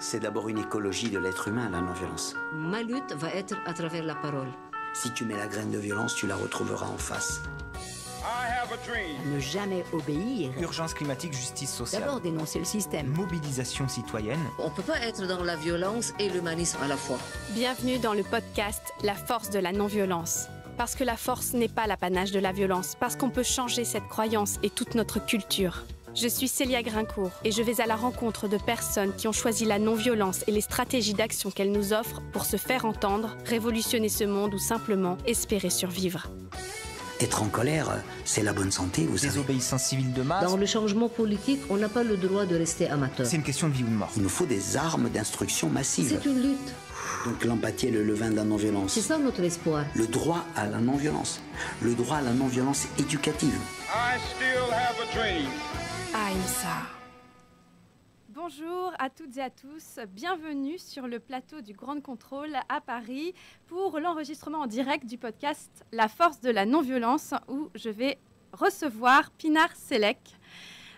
C'est d'abord une écologie de l'être humain, la non-violence. Ma lutte va être à travers la parole. Si tu mets la graine de violence, tu la retrouveras en face. Ne jamais obéir. Urgence climatique, justice sociale. D'abord dénoncer le système. Mobilisation citoyenne. On ne peut pas être dans la violence et l'humanisme à la fois. Bienvenue dans le podcast La force de la non-violence. Parce que la force n'est pas l'apanage de la violence, parce qu'on peut changer cette croyance et toute notre culture. Je suis Célia Grincourt et je vais à la rencontre de personnes qui ont choisi la non-violence et les stratégies d'action qu'elle nous offre pour se faire entendre, révolutionner ce monde ou simplement espérer survivre. Être en colère, c'est la bonne santé, vous savez. Désobéissance civile de masse. Dans le changement politique, on n'a pas le droit de rester amateur. C'est une question de vie ou de mort. Il nous faut des armes d'instruction massive. C'est une lutte. Donc l'empathie est le levain de la non-violence. C'est ça notre espoir. Le droit à la non-violence. Le droit à la non-violence éducative. I still have a dream. Aïssa. Bonjour à toutes et à tous, bienvenue sur le plateau du Grand Contrôle à Paris pour l'enregistrement en direct du podcast La force de la non-violence où je vais recevoir Pinar Selek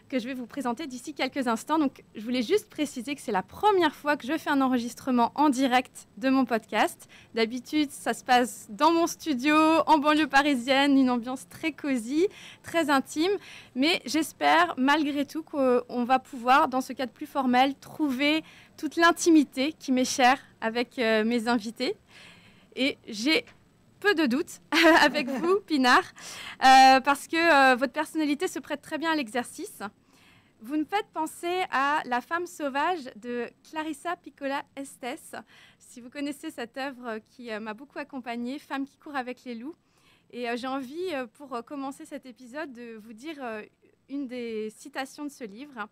que je vais vous présenter d'ici quelques instants. Donc, je voulais juste préciser que c'est la première fois que je fais un enregistrement en direct de mon podcast. D'habitude, ça se passe dans mon studio, en banlieue parisienne, une ambiance très cosy, très intime. Mais j'espère, malgré tout, qu'on va pouvoir, dans ce cadre plus formel, trouver toute l'intimité qui m'est chère avec mes invités. Et j'ai peu de doutes avec vous, Pinar, parce que votre personnalité se prête très bien à l'exercice. Vous me faites penser à La femme sauvage de Clarissa Pinkola Estés. Si vous connaissez cette œuvre qui m'a beaucoup accompagnée, Femme qui court avec les loups. Et j'ai envie, pour commencer cet épisode, de vous dire une des citations de ce livre.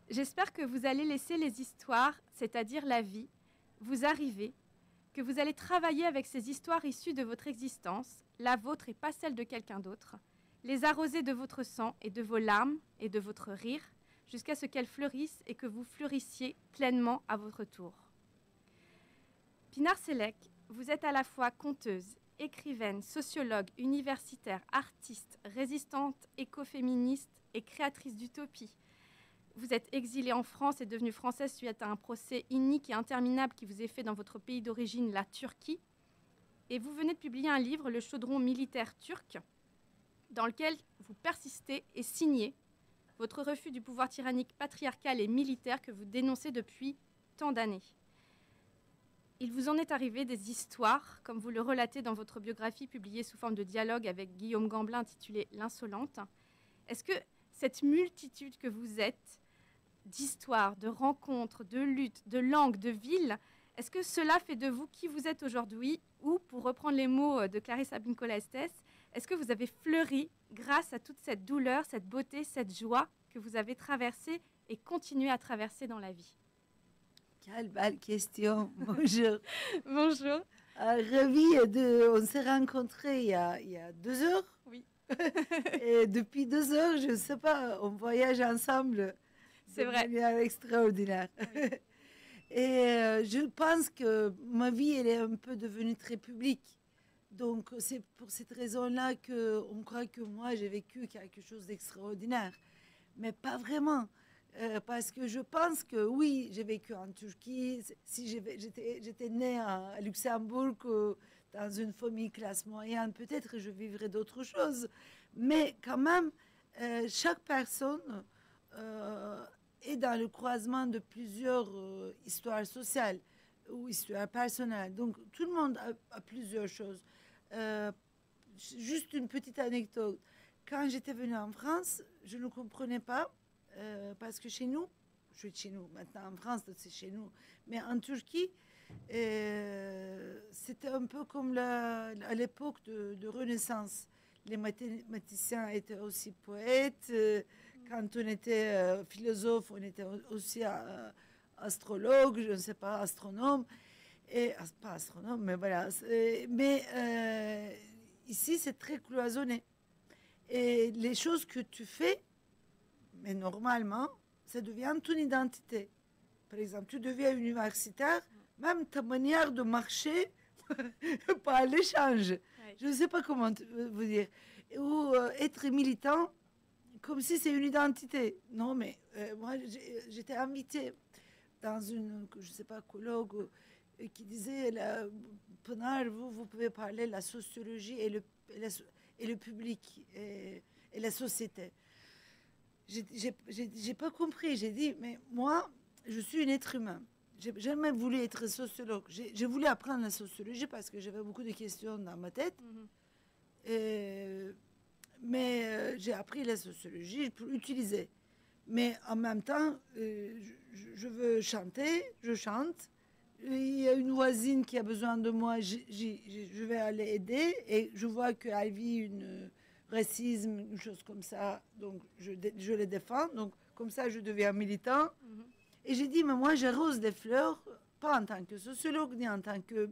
J'espère que vous allez laisser les histoires, c'est-à-dire la vie, vous arriver, que vous allez travailler avec ces histoires issues de votre existence, la vôtre et pas celle de quelqu'un d'autre, les arroser de votre sang et de vos larmes et de votre rire, jusqu'à ce qu'elles fleurissent et que vous fleurissiez pleinement à votre tour. Pinar Selek, vous êtes à la fois conteuse, écrivaine, sociologue, universitaire, artiste, résistante, écoféministe et créatrice d'utopie. Vous êtes exilée en France et devenue française suite à un procès inique et interminable qui vous est fait dans votre pays d'origine, la Turquie. Et vous venez de publier un livre, Le chaudron militaire turc, dans lequel vous persistez et signez votre refus du pouvoir tyrannique patriarcal et militaire que vous dénoncez depuis tant d'années. Il vous en est arrivé des histoires, comme vous le relatez dans votre biographie publiée sous forme de dialogue avec Guillaume Gamblin intitulée « L'insolente ». Est-ce que cette multitude que vous êtes, d'histoires, de rencontres, de luttes, de langues, de villes, est-ce que cela fait de vous qui vous êtes aujourd'hui? Ou, pour reprendre les mots de Clarissa Pinkola Estés, est-ce que vous avez fleuri grâce à toute cette douleur, cette beauté, cette joie que vous avez traversée et continuez à traverser dans la vie? Quelle belle question. Bonjour. Bonjour. Ravie on s'est rencontrés il y a 2 heures. Oui. Et depuis 2 heures, je ne sais pas, on voyage ensemble. C'est vrai. De manière extraordinaire. Oui. Et je pense que ma vie, elle est un peu devenue très publique. Donc, c'est pour cette raison-là qu'on croit que moi, j'ai vécu quelque chose d'extraordinaire. Mais pas vraiment. Parce que je pense que, oui, j'ai vécu en Turquie. Si j'étais née à Luxembourg, dans une famille classe moyenne, peut-être je vivrais d'autres choses. Mais quand même, chaque personne est dans le croisement de plusieurs histoires sociales ou histoires personnelles. Donc, tout le monde a plusieurs choses. Juste une petite anecdote. Quand j'étais venue en France, je ne comprenais pas parce que chez nous, je suis de chez nous, maintenant en France, c'est chez nous, mais en Turquie, c'était un peu comme à l'époque de Renaissance. Les mathématiciens étaient aussi poètes. Quand on était philosophe, on était aussi astrologue, je ne sais pas, astronome. Et, pas astronome, mais voilà. Mais ici, c'est très cloisonné. Et les choses que tu fais, mais normalement, ça devient ton identité. Par exemple, tu deviens universitaire, même ta manière de marcher par l'échange. Oui. Je ne sais pas comment vous dire. Ou être militant, comme si c'est une identité. Non, mais moi, j'étais invitée dans une, je ne sais pas, colloque, qui disait, Pinar, vous pouvez parler de la sociologie et le public et la société. J'ai pas compris. J'ai dit, mais moi, je suis un être humain. J'ai jamais voulu être sociologue. J'ai voulu apprendre la sociologie parce que j'avais beaucoup de questions dans ma tête. Mais j'ai appris la sociologie pour utiliser. Mais en même temps, je veux chanter, je chante. Il y a une voisine qui a besoin de moi, je vais aller aider. Et je vois qu'elle vit un racisme, une chose comme ça. Donc, je les défends. Donc, comme ça, je deviens militant. Et j'ai dit, mais moi, j'arrose des fleurs, pas en tant que sociologue, ni en tant que...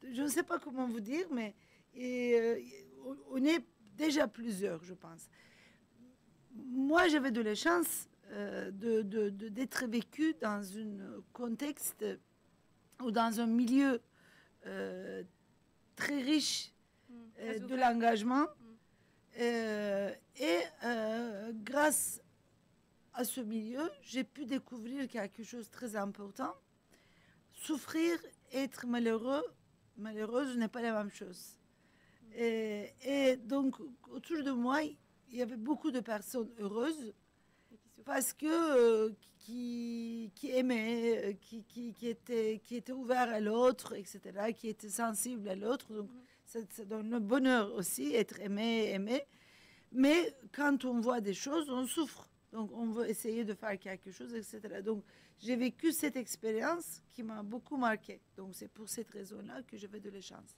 Je ne sais pas comment vous dire, mais on est déjà plusieurs, je pense. Moi, j'avais de la chance d'être vécue dans un contexte ou dans un milieu très riche de l'engagement. Grâce à ce milieu, j'ai pu découvrir quelque chose de très important. Souffrir, être malheureuse n'est pas la même chose. Et donc, autour de moi, il y avait beaucoup de personnes heureuses parce que qui aimaient, qui étaient ouverts à l'autre, etc., qui étaient sensibles à l'autre. Donc, ça donne le bonheur aussi, être aimé. Mais quand on voit des choses, on souffre. Donc, on veut essayer de faire quelque chose, etc. Donc, j'ai vécu cette expérience qui m'a beaucoup marquée. Donc, c'est pour cette raison-là que j'avais de la chance.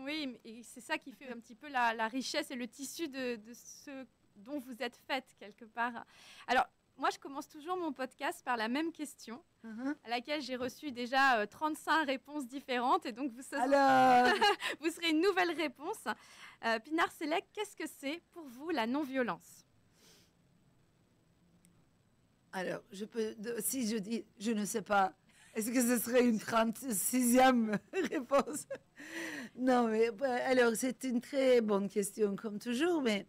Oui, et c'est ça qui fait un petit peu la richesse et le tissu de ce dont vous êtes faite, quelque part. Alors, moi, je commence toujours mon podcast par la même question, à laquelle j'ai reçu déjà 35 réponses différentes. Et donc, vous serez une nouvelle réponse. Pinar Sellek, qu'est-ce que c'est pour vous la non-violence ? Alors, si je dis, je ne sais pas, est-ce que ce serait une 36e réponse? Non, mais alors, c'est une très bonne question, comme toujours. Mais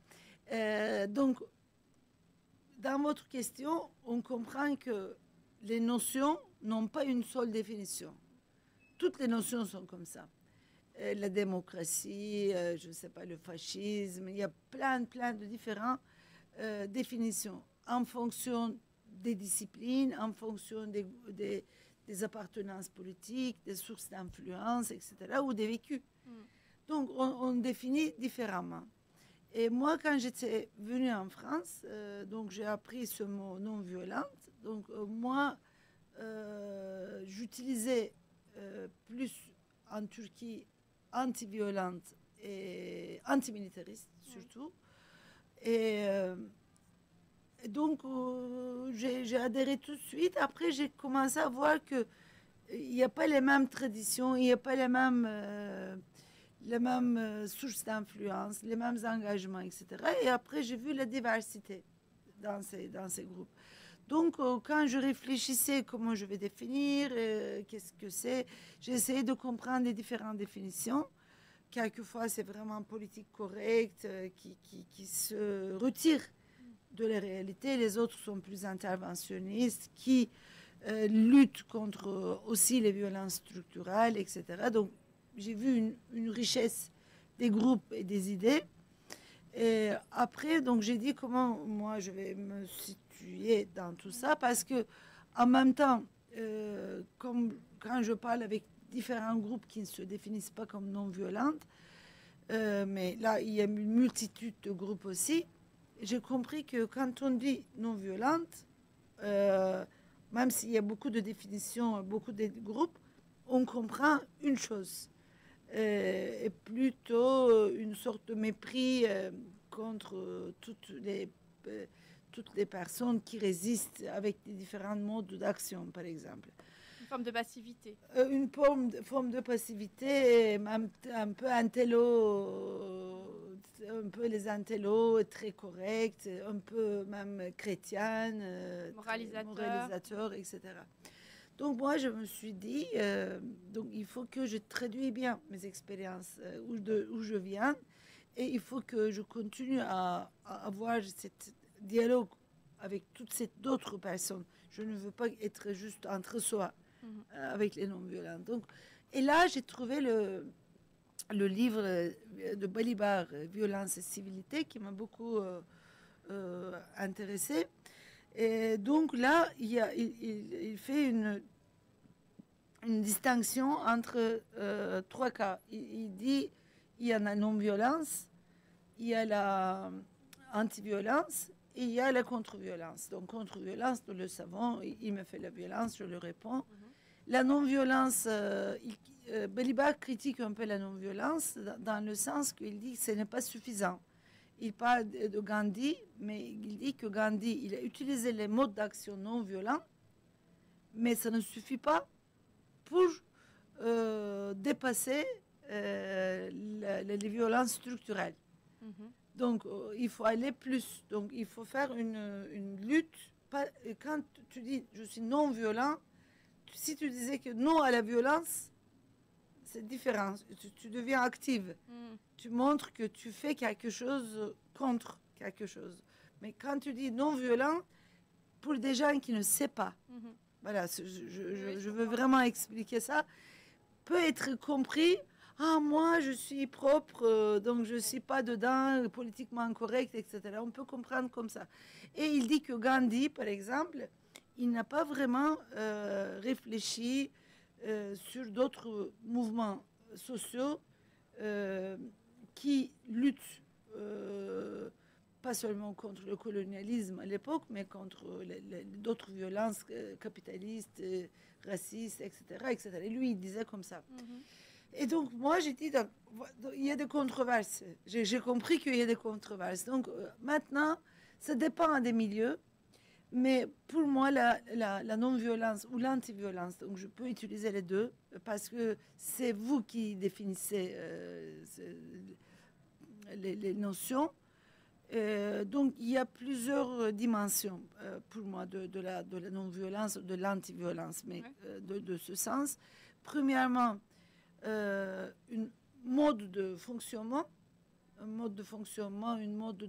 donc, dans votre question, on comprend que les notions n'ont pas une seule définition. Toutes les notions sont comme ça. La démocratie, je ne sais pas, le fascisme, il y a plein de différentes définitions en fonction des disciplines, en fonction des appartenances politiques, des sources d'influence, etc., ou des vécus. Donc, on définit différemment. Et moi, quand j'étais venue en France, donc j'ai appris ce mot non-violente. Donc, moi, j'utilisais plus en Turquie anti-violente et anti-militariste, surtout. Et donc, j'ai adhéré tout de suite. Après, j'ai commencé à voir qu'il n'y a pas les mêmes traditions, il n'y a pas les mêmes sources d'influence, les mêmes engagements, etc. Et après, j'ai vu la diversité dans ces groupes. Donc, quand je réfléchissais comment je vais définir, qu'est-ce que c'est, j'ai essayé de comprendre les différentes définitions. Quelquefois, c'est vraiment politique correcte qui se retire de la réalité. Les autres sont plus interventionnistes, qui luttent contre aussi les violences structurelles, etc. Donc, j'ai vu une richesse des groupes et des idées. Et après, donc, j'ai dit comment moi je vais me situer dans tout ça, parce que en même temps, comme quand je parle avec différents groupes qui ne se définissent pas comme non-violentes, mais là, il y a une multitude de groupes aussi, j'ai compris que quand on dit non-violente, même s'il y a beaucoup de définitions, beaucoup de groupes, on comprend une chose. Et plutôt une sorte de mépris contre toutes les personnes qui résistent avec des différents modes d'action, par exemple. Une forme de passivité. Une forme de passivité, un peu intello, un peu les intellos très corrects, un peu même chrétienne, moralisateur, etc. Donc moi, je me suis dit, donc il faut que je traduise bien mes expériences où je viens, et il faut que je continue à avoir ce dialogue avec toutes ces d'autres personnes. Je ne veux pas être juste entre soi avec les non-violents. Donc, et là, j'ai trouvé le livre de Balibar, Violence et civilité, qui m'a beaucoup intéressée. Et donc là, il fait une distinction entre 3 cas. Il dit il y a la non-violence, il y a la anti-violence et il y a la contre-violence. Donc contre-violence, nous le savons, il me fait la violence, je le réponds. La non-violence, Balibar critique un peu la non-violence dans le sens qu'il dit que ce n'est pas suffisant. Il parle de Gandhi, mais il dit que Gandhi, il a utilisé les modes d'action non violents, mais ça ne suffit pas pour dépasser les violences structurelles. Donc, il faut aller plus. Donc, il faut faire une lutte. Quand tu dis « je suis non-violent », si tu disais que non à la violence, c'est différent. Tu deviens active. Tu montres que tu fais quelque chose contre quelque chose. Mais quand tu dis non-violent, pour des gens qui ne savent pas, voilà, je veux vraiment expliquer ça, peut être compris, ah, moi, je suis propre, donc je ne suis pas dedans, politiquement correct, etc. On peut comprendre comme ça. Et il dit que Gandhi, par exemple, il n'a pas vraiment réfléchi sur d'autres mouvements sociaux qui luttent pas seulement contre le colonialisme à l'époque, mais contre d'autres violences capitalistes, racistes, etc., etc. Et lui, il disait comme ça. Et donc, moi, j'ai dit, il y a des controverses. J'ai compris qu'il y a des controverses. Donc, maintenant, ça dépend des milieux. Mais pour moi, la non-violence ou l'anti-violence, donc je peux utiliser les deux, parce que c'est vous qui définissez les notions. Donc, il y a plusieurs dimensions pour moi de la non-violence, de l'anti-violence, mais de ce sens. Premièrement, une mode de fonctionnement, une mode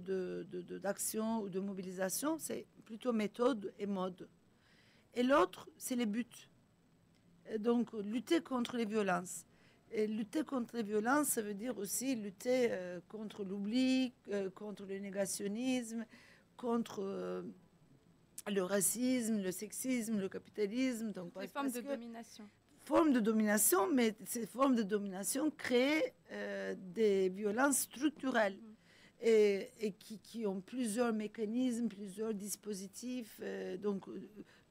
d'action ou de mobilisation, c'est plutôt méthode et mode. Et l'autre, c'est les buts. Et donc, lutter contre les violences. Et lutter contre les violences, ça veut dire aussi lutter contre l'oubli, contre le négationnisme, contre le racisme, le sexisme, le capitalisme. Donc, les formes de domination. Formes de domination, mais ces formes de domination créent des violences structurelles et qui ont plusieurs mécanismes, plusieurs dispositifs. Donc,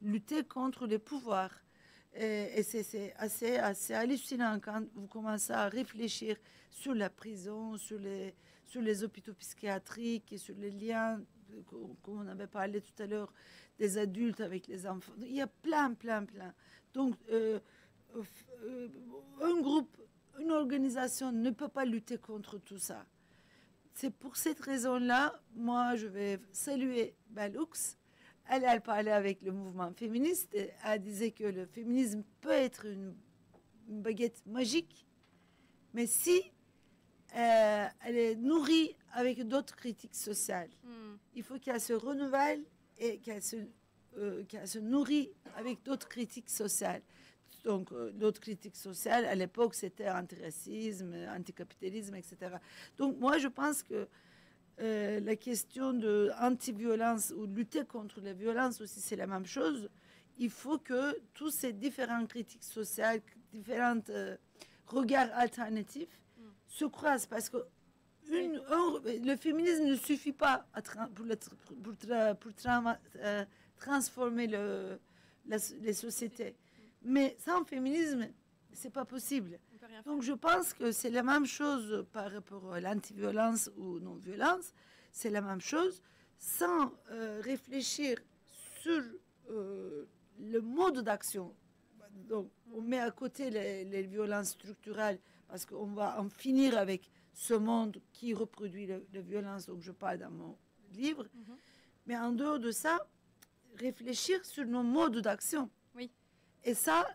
lutter contre les pouvoirs. Et c'est assez hallucinant quand vous commencez à réfléchir sur la prison, sur les hôpitaux psychiatriques et sur les liens, comme on avait parlé tout à l'heure, des adultes avec les enfants. Il y a plein. Donc, un groupe, une organisation ne peut pas lutter contre tout ça. C'est pour cette raison-là, moi, je vais saluer Baloux. Elle parlait avec le mouvement féministe. Elle disait que le féminisme peut être une baguette magique, mais si elle est nourrie avec d'autres critiques sociales. Il faut qu'elle se renouvelle et qu'elle se nourrit avec d'autres critiques sociales. Donc, d'autres critiques sociales, à l'époque, c'était antiracisme, anticapitalisme, etc. Donc, moi, je pense que la question de anti-violence ou lutter contre la violence aussi, c'est la même chose. Il faut que tous ces différentes critiques sociales, différents regards alternatifs se croisent parce que le féminisme ne suffit pas pour transformer les sociétés. Mais sans féminisme, c'est pas possible. Donc je pense que c'est la même chose par rapport à l'anti-violence ou non-violence. C'est la même chose. Sans réfléchir sur le mode d'action. Donc on met à côté les violences structurelles parce qu'on va en finir avec ce monde qui reproduit les violences dont je parle dans mon livre. Mais en dehors de ça, réfléchir sur nos modes d'action. Et ça,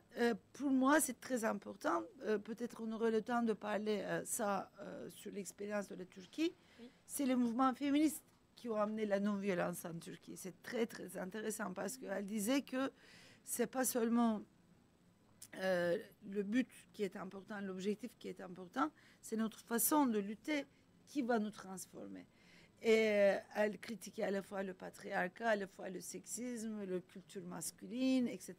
pour moi, c'est très important. Peut-être on aurait le temps de parler ça sur l'expérience de la Turquie. C'est le mouvement féministe qui ont amené la non-violence en Turquie. C'est très, très intéressant parce qu'elle disait que c'est pas seulement le but qui est important, l'objectif qui est important, c'est notre façon de lutter qui va nous transformer. Et elle critiquait à la fois le patriarcat, à la fois le sexisme, la culture masculine, etc.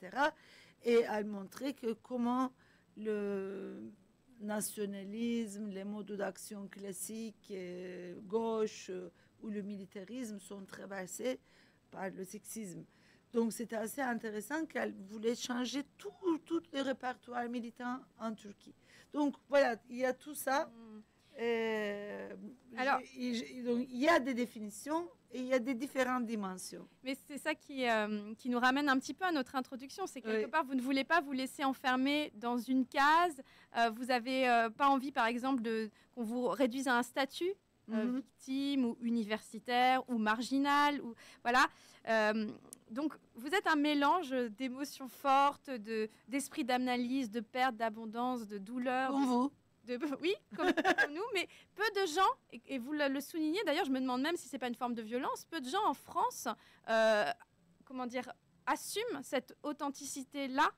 Et elle montrait que comment le nationalisme, les modes d'action classiques, gauche ou le militarisme sont traversés par le sexisme. Donc c'était assez intéressant qu'elle voulait changer tout le répertoire militant en Turquie. Donc voilà, il y a tout ça. Alors, donc, il y a des définitions et il y a des différentes dimensions. Mais c'est ça qui nous ramène un petit peu à notre introduction. C'est quelque part, vous ne voulez pas vous laisser enfermer dans une case. Vous n'avez pas envie, par exemple, qu'on vous réduise à un statut victime ou universitaire ou marginal. Ou, voilà. Donc, vous êtes un mélange d'émotions fortes, d'esprit d'analyse, de perte, d'abondance, de douleur. Comme vous. Oui, comme nous, mais peu de gens, et vous le soulignez, d'ailleurs, je me demande même si ce n'est pas une forme de violence, peu de gens en France, assument cette authenticité-là.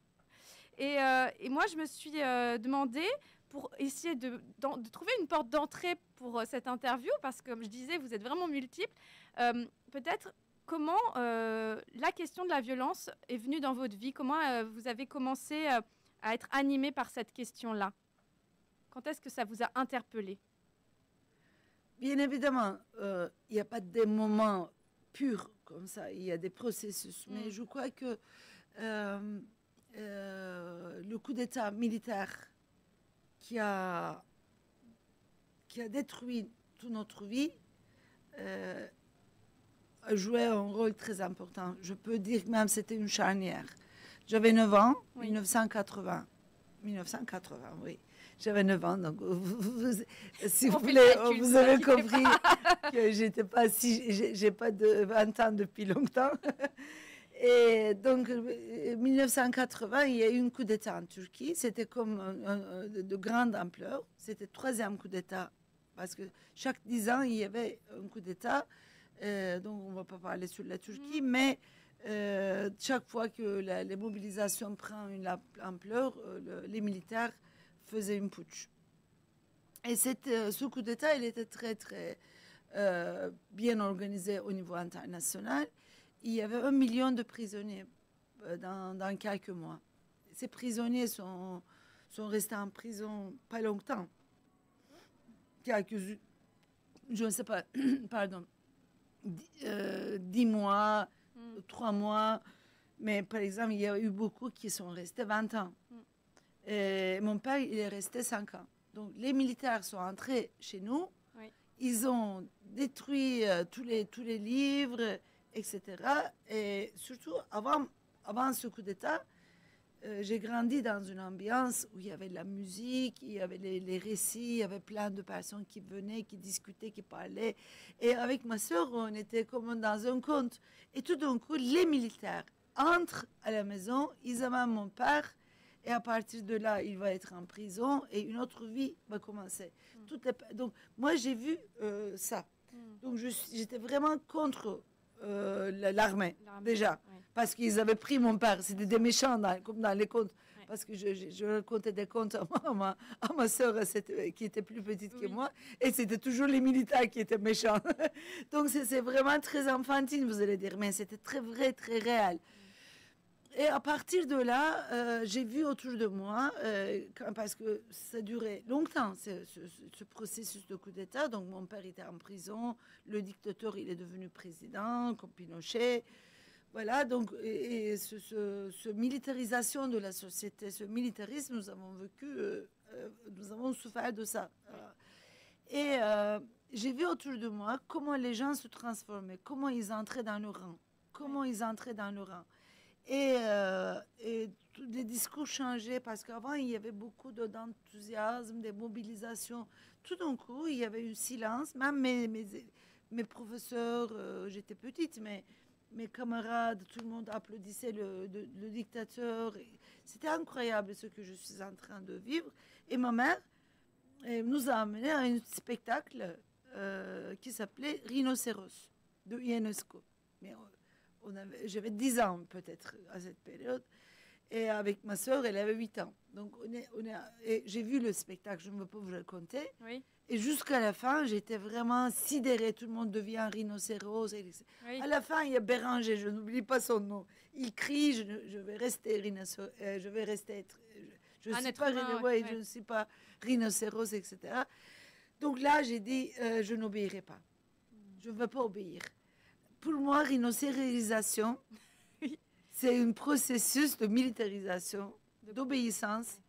Et moi, je me suis demandé, pour essayer de trouver une porte d'entrée pour cette interview, parce que, comme je disais, vous êtes vraiment multiples, peut-être comment la question de la violence est venue dans votre vie, comment vous avez commencé à être animé par cette question-là. Quand est-ce que ça vous a interpellé? Bien évidemment, il n'y a pas des moments purs comme ça, il y a des processus. Mais je crois que le coup d'État militaire qui a détruit toute notre vie a joué un rôle très important. Je peux dire que même c'était une charnière. J'avais 9 ans, oui. 1980. 1980, oui. J'avais 9 ans, donc si vous voulez, vous avez compris que j'ai pas de 20 ans depuis longtemps. Et donc, 1980, il y a eu un coup d'État en Turquie. C'était comme de grande ampleur. C'était le 3e coup d'État, parce que chaque 10 ans, il y avait un coup d'État. Donc, on ne va pas parler sur la Turquie, mais chaque fois que les mobilisations prennent une ampleur, les militaires faisaient une putsch. Et ce coup d'État, il était très, très bien organisé au niveau international. Il y avait 1 million de prisonniers dans quelques mois. Ces prisonniers sont restés en prison pas longtemps. Je ne sais pas, pardon, 10 mois, 3 mois. Mais par exemple, il y a eu beaucoup qui sont restés 20 ans. Et mon père, il est resté 5 ans. Donc, les militaires sont entrés chez nous. Oui. Ils ont détruit tous les livres, etc. Et surtout, avant ce coup d'État, j'ai grandi dans une ambiance où il y avait de la musique, il y avait les récits, il y avait plein de personnes qui venaient, qui discutaient, qui parlaient. Et avec ma soeur, on était comme dans un conte. Et tout d'un coup, les militaires entrent à la maison, ils amènent mon père. Et à partir de là, il va être en prison et une autre vie va commencer. Donc, moi, j'ai vu ça. Donc, j'étais vraiment contre l'armée, déjà. Oui. Parce qu'ils avaient pris mon père. C'était des méchants, comme dans les contes. Oui. Parce que je racontais des contes à ma soeur qui était plus petite que moi. Et c'était toujours les militaires qui étaient méchants. Donc, c'est vraiment très enfantine, vous allez dire. Mais c'était très vrai, très réel. Et à partir de là, j'ai vu autour de moi, parce que ça durait longtemps, ce processus de coup d'État. Donc, mon père était en prison, le dictateur, il est devenu président, comme Pinochet. Voilà, donc, et ce militarisation de la société, ce militarisme, nous avons vécu, nous avons souffert de ça. Et j'ai vu autour de moi comment les gens se transformaient, comment ils entraient dans le rang, Et les discours changeaient parce qu'avant, il y avait beaucoup d'enthousiasme, de mobilisation. Tout d'un coup, il y avait eu silence. Même mes professeurs, j'étais petite, mais mes camarades, tout le monde applaudissait le dictateur. C'était incroyable ce que je suis en train de vivre. Et ma mère nous a amenés à un spectacle qui s'appelait Rhinocéros. de UNESCO. Mais j'avais 10 ans peut-être à cette période. Et avec ma sœur, elle avait 8 ans. Donc, et j'ai vu le spectacle, je ne veux pas vous le raconter. Oui. Et jusqu'à la fin, j'étais vraiment sidérée. Tout le monde devient un rhinocéros. Oui. À la fin, il y a Béranger, je n'oublie pas son nom. Il crie, je vais rester rhinocéros, je vais rester je Un suis être pas humain, ouais, ouais. je ne suis pas rhinocéros, etc. Donc là, j'ai dit, je n'obéirai pas. Je ne veux pas obéir. Pour moi, rhinocérisation, c'est un processus de militarisation, d'obéissance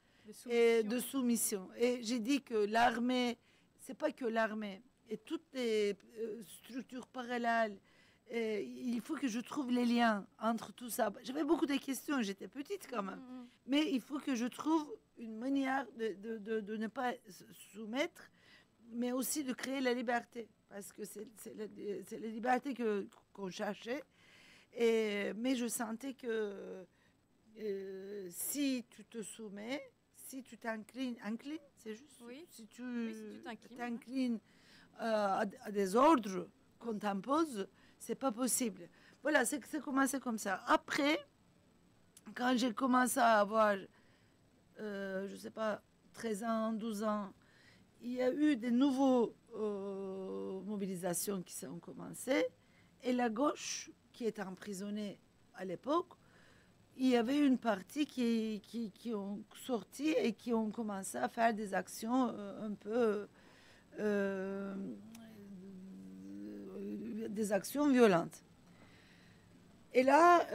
et de soumission. Et j'ai dit que l'armée, c'est pas que l'armée, et toutes les structures parallèles, il faut que je trouve les liens entre tout ça. J'avais beaucoup de questions, j'étais petite quand même, mais il faut que je trouve une manière de ne pas se soumettre, mais aussi de créer la liberté, parce que c'est la liberté qu'on cherchait. Mais je sentais que si tu te soumets, si tu t'inclines, c'est juste, Oui. si tu t'inclines, t'inclines à des ordres qu'on t'impose, c'est pas possible. Voilà, c'est commencé comme ça. Après, quand j'ai commencé à avoir, je sais pas, 13 ans, 12 ans, il y a eu des nouveaux mobilisations qui sont commencées, et la gauche, qui était emprisonnée à l'époque, il y avait une partie qui ont sorti et qui ont commencé à faire des actions un peu des actions violentes. Et là,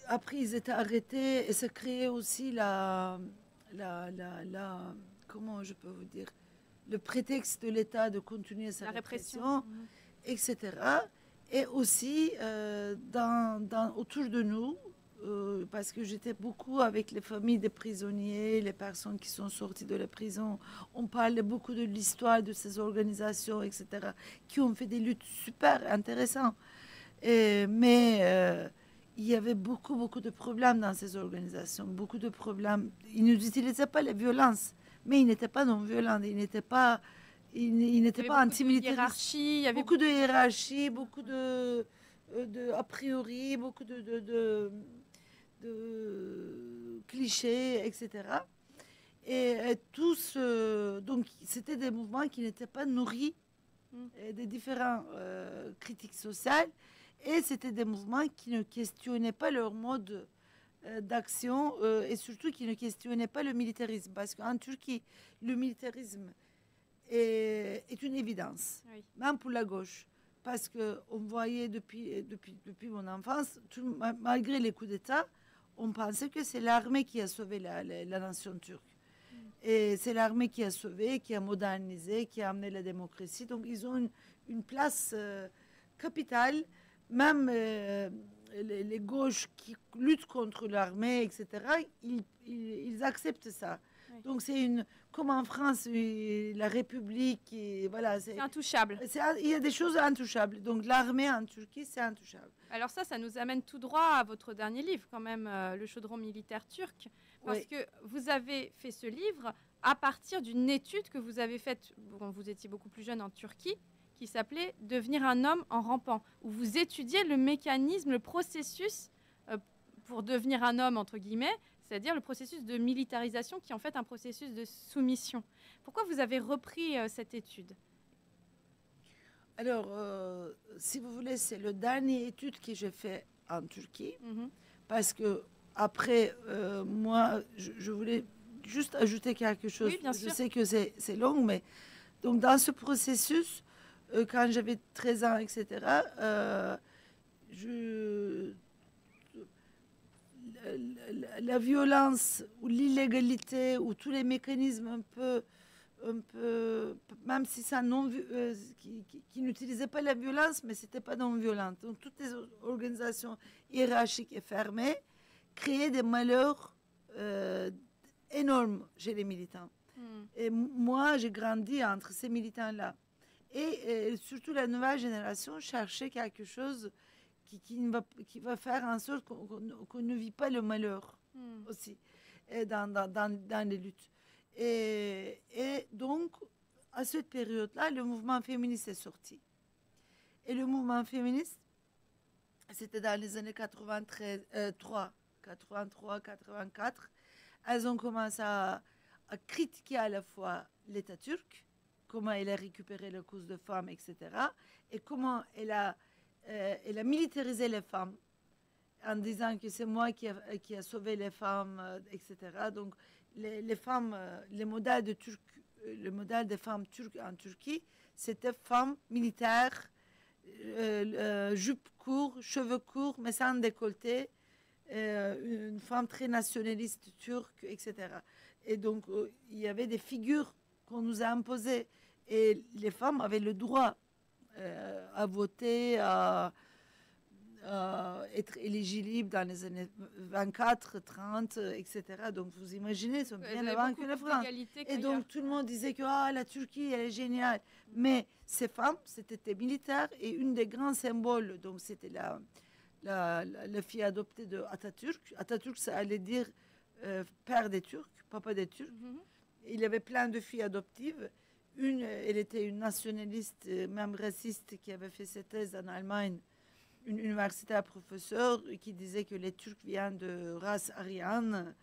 après, ils étaient arrêtés et se créait aussi comment je peux vous dire, le prétexte de l'État de continuer sa répression, etc. Et aussi autour de nous, parce que j'étais beaucoup avec les familles des prisonniers, les personnes qui sont sorties de la prison. On parlait beaucoup de l'histoire de ces organisations, etc., qui ont fait des luttes super intéressantes. Mais il y avait beaucoup de problèmes dans ces organisations, beaucoup de problèmes. Ils n'utilisaient pas la violence, mais ils n'étaient pas non-violents, ils n'étaient pas antimilitaristes. Il y avait beaucoup de hiérarchie, beaucoup de a priori, beaucoup de clichés, etc. Et tous, donc c'était des mouvements qui n'étaient pas nourris des différentes critiques sociales, et c'était des mouvements qui ne questionnaient pas leur mode d'action, et surtout qui ne questionnaient pas le militarisme, parce qu'en Turquie, le militarisme est une évidence, même pour la gauche, parce qu'on voyait depuis mon enfance, malgré les coups d'État, on pensait que c'est l'armée qui a sauvé la nation turque. Et c'est l'armée qui a sauvé, qui a modernisé, qui a amené la démocratie. Donc ils ont une place capitale, même les gauches qui luttent contre l'armée, etc., ils acceptent ça. Oui. Donc c'est comme en France, la République, voilà, c'est intouchable. Il y a des choses intouchables. Donc l'armée en Turquie, c'est intouchable. Alors ça nous amène tout droit à votre dernier livre, quand même, Le chaudron militaire turc, parce que vous avez fait ce livre à partir d'une étude que vous avez faite quand vous étiez beaucoup plus jeune en Turquie, qui s'appelait « Devenir un homme en rampant », où vous étudiez le mécanisme, le processus pour devenir un homme, entre guillemets, c'est-à-dire le processus de militarisation qui est en fait un processus de soumission. Pourquoi vous avez repris cette étude ? Alors, si vous voulez, c'est le dernier étude que j'ai fait en Turquie, parce que après, moi, je voulais juste ajouter quelque chose. Oui, bien sûr. Je sais que c'est long, mais donc dans ce processus, quand j'avais 13 ans, etc., la violence ou l'illégalité ou tous les mécanismes un peu même si ça qui n'utilisaient pas la violence, mais c'était pas non violent. Donc toutes les organisations hiérarchiques et fermées créaient des malheurs énormes chez les militants. Et moi, j'ai grandi entre ces militants-là. Et surtout la nouvelle génération cherchait quelque chose qui va faire en sorte qu'on ne vit pas le malheur aussi dans les luttes. Et donc, à cette période-là, le mouvement féministe est sorti. Et le mouvement féministe, c'était dans les années 83, 84. Elles ont commencé à critiquer à la fois l'État turc, comment il a récupéré la cause de femmes, etc. Et comment elle a militarisé les femmes en disant que c'est moi qui a sauvé les femmes, etc. Donc, les femmes, le modèle des femmes turques en Turquie, c'était femmes militaires, jupe courte, cheveux courts, mais sans décolleté, une femme très nationaliste turque, etc. Et donc, il y avait des figures qu'on nous a imposées. Et les femmes avaient le droit à voter, à être éligibles dans les années 24, 30, etc. Donc, vous imaginez, ils sont bien avant que la France. Et donc, tout le monde disait que la Turquie, elle est géniale. Mais ces femmes, c'était des militaires et une des grands symboles, donc c'était la fille adoptée de Atatürk. Atatürk, ça allait dire père des Turcs, papa des Turcs. Il y avait plein de filles adoptives. Une, elle était une nationaliste, même raciste, qui avait fait ses thèses en Allemagne, une universitaire professeure qui disait que les Turcs viennent de race aryenne.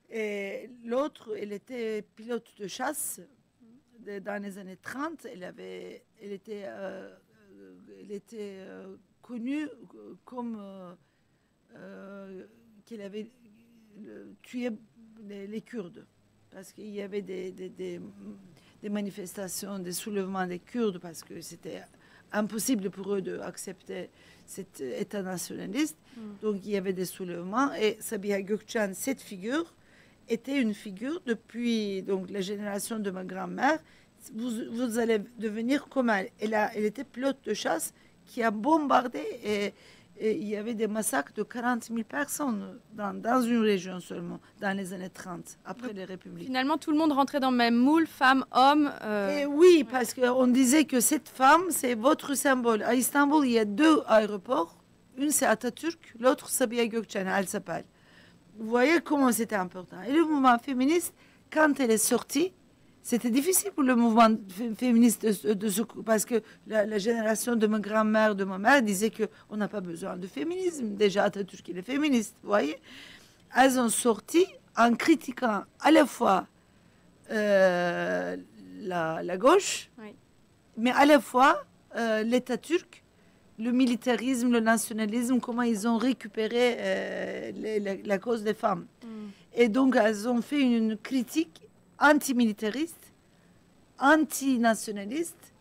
Et l'autre, elle était pilote de chasse dans les années 30. Elle était connue comme qu'elle avait tué les Kurdes. Parce qu'il y avait des manifestations, des soulèvements des Kurdes, parce que c'était impossible pour eux d'accepter cet État nationaliste. Donc, il y avait des soulèvements. Et Sabiha Gökçen, cette figure, était une figure depuis donc, la génération de ma grand-mère. Vous allez devenir comme elle. Elle était pilote de chasse qui a bombardé et il y avait des massacres de 40 000 personnes dans une région seulement, dans les années 30, après les républiques. Finalement, tout le monde rentrait dans le même moule, femmes, hommes. Et oui, parce qu'on disait que cette femme, c'est votre symbole. À Istanbul, il y a 2 aéroports. Une, c'est Atatürk, l'autre, Sabiha Gökçen, elle s'appelle. Vous voyez comment c'était important. Et le mouvement féministe, quand elle est sortie, c'était difficile pour le mouvement féministe parce que la génération de ma grand-mère, de ma mère, disait qu'on n'a pas besoin de féminisme. Déjà, Atatürk, il est féministe, vous voyez. Elles ont sorti en critiquant à la fois la gauche, oui, mais à la fois l'État turc, le militarisme, le nationalisme, comment ils ont récupéré la cause des femmes. Et donc, elles ont fait une critique anti-militariste, anti-nationaliste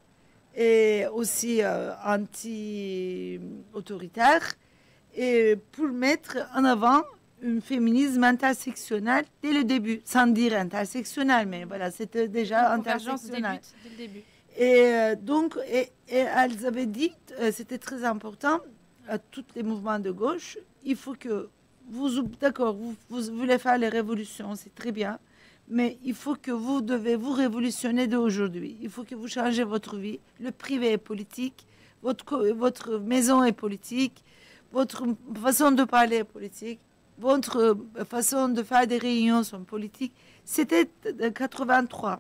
et aussi anti-autoritaire, et pour mettre en avant un féminisme intersectionnel dès le début, sans dire intersectionnel, mais voilà, c'était déjà intersectionnel. Dès le début. Et donc, elles avaient dit, c'était très important à tous les mouvements de gauche, il faut que d'accord, vous voulez faire les révolutions, c'est très bien, mais il faut que vous devez vous révolutionner d'aujourd'hui. Il faut que vous changez votre vie. Le privé est politique, votre maison est politique, votre façon de parler est politique, votre façon de faire des réunions sont politiques. C'était 83.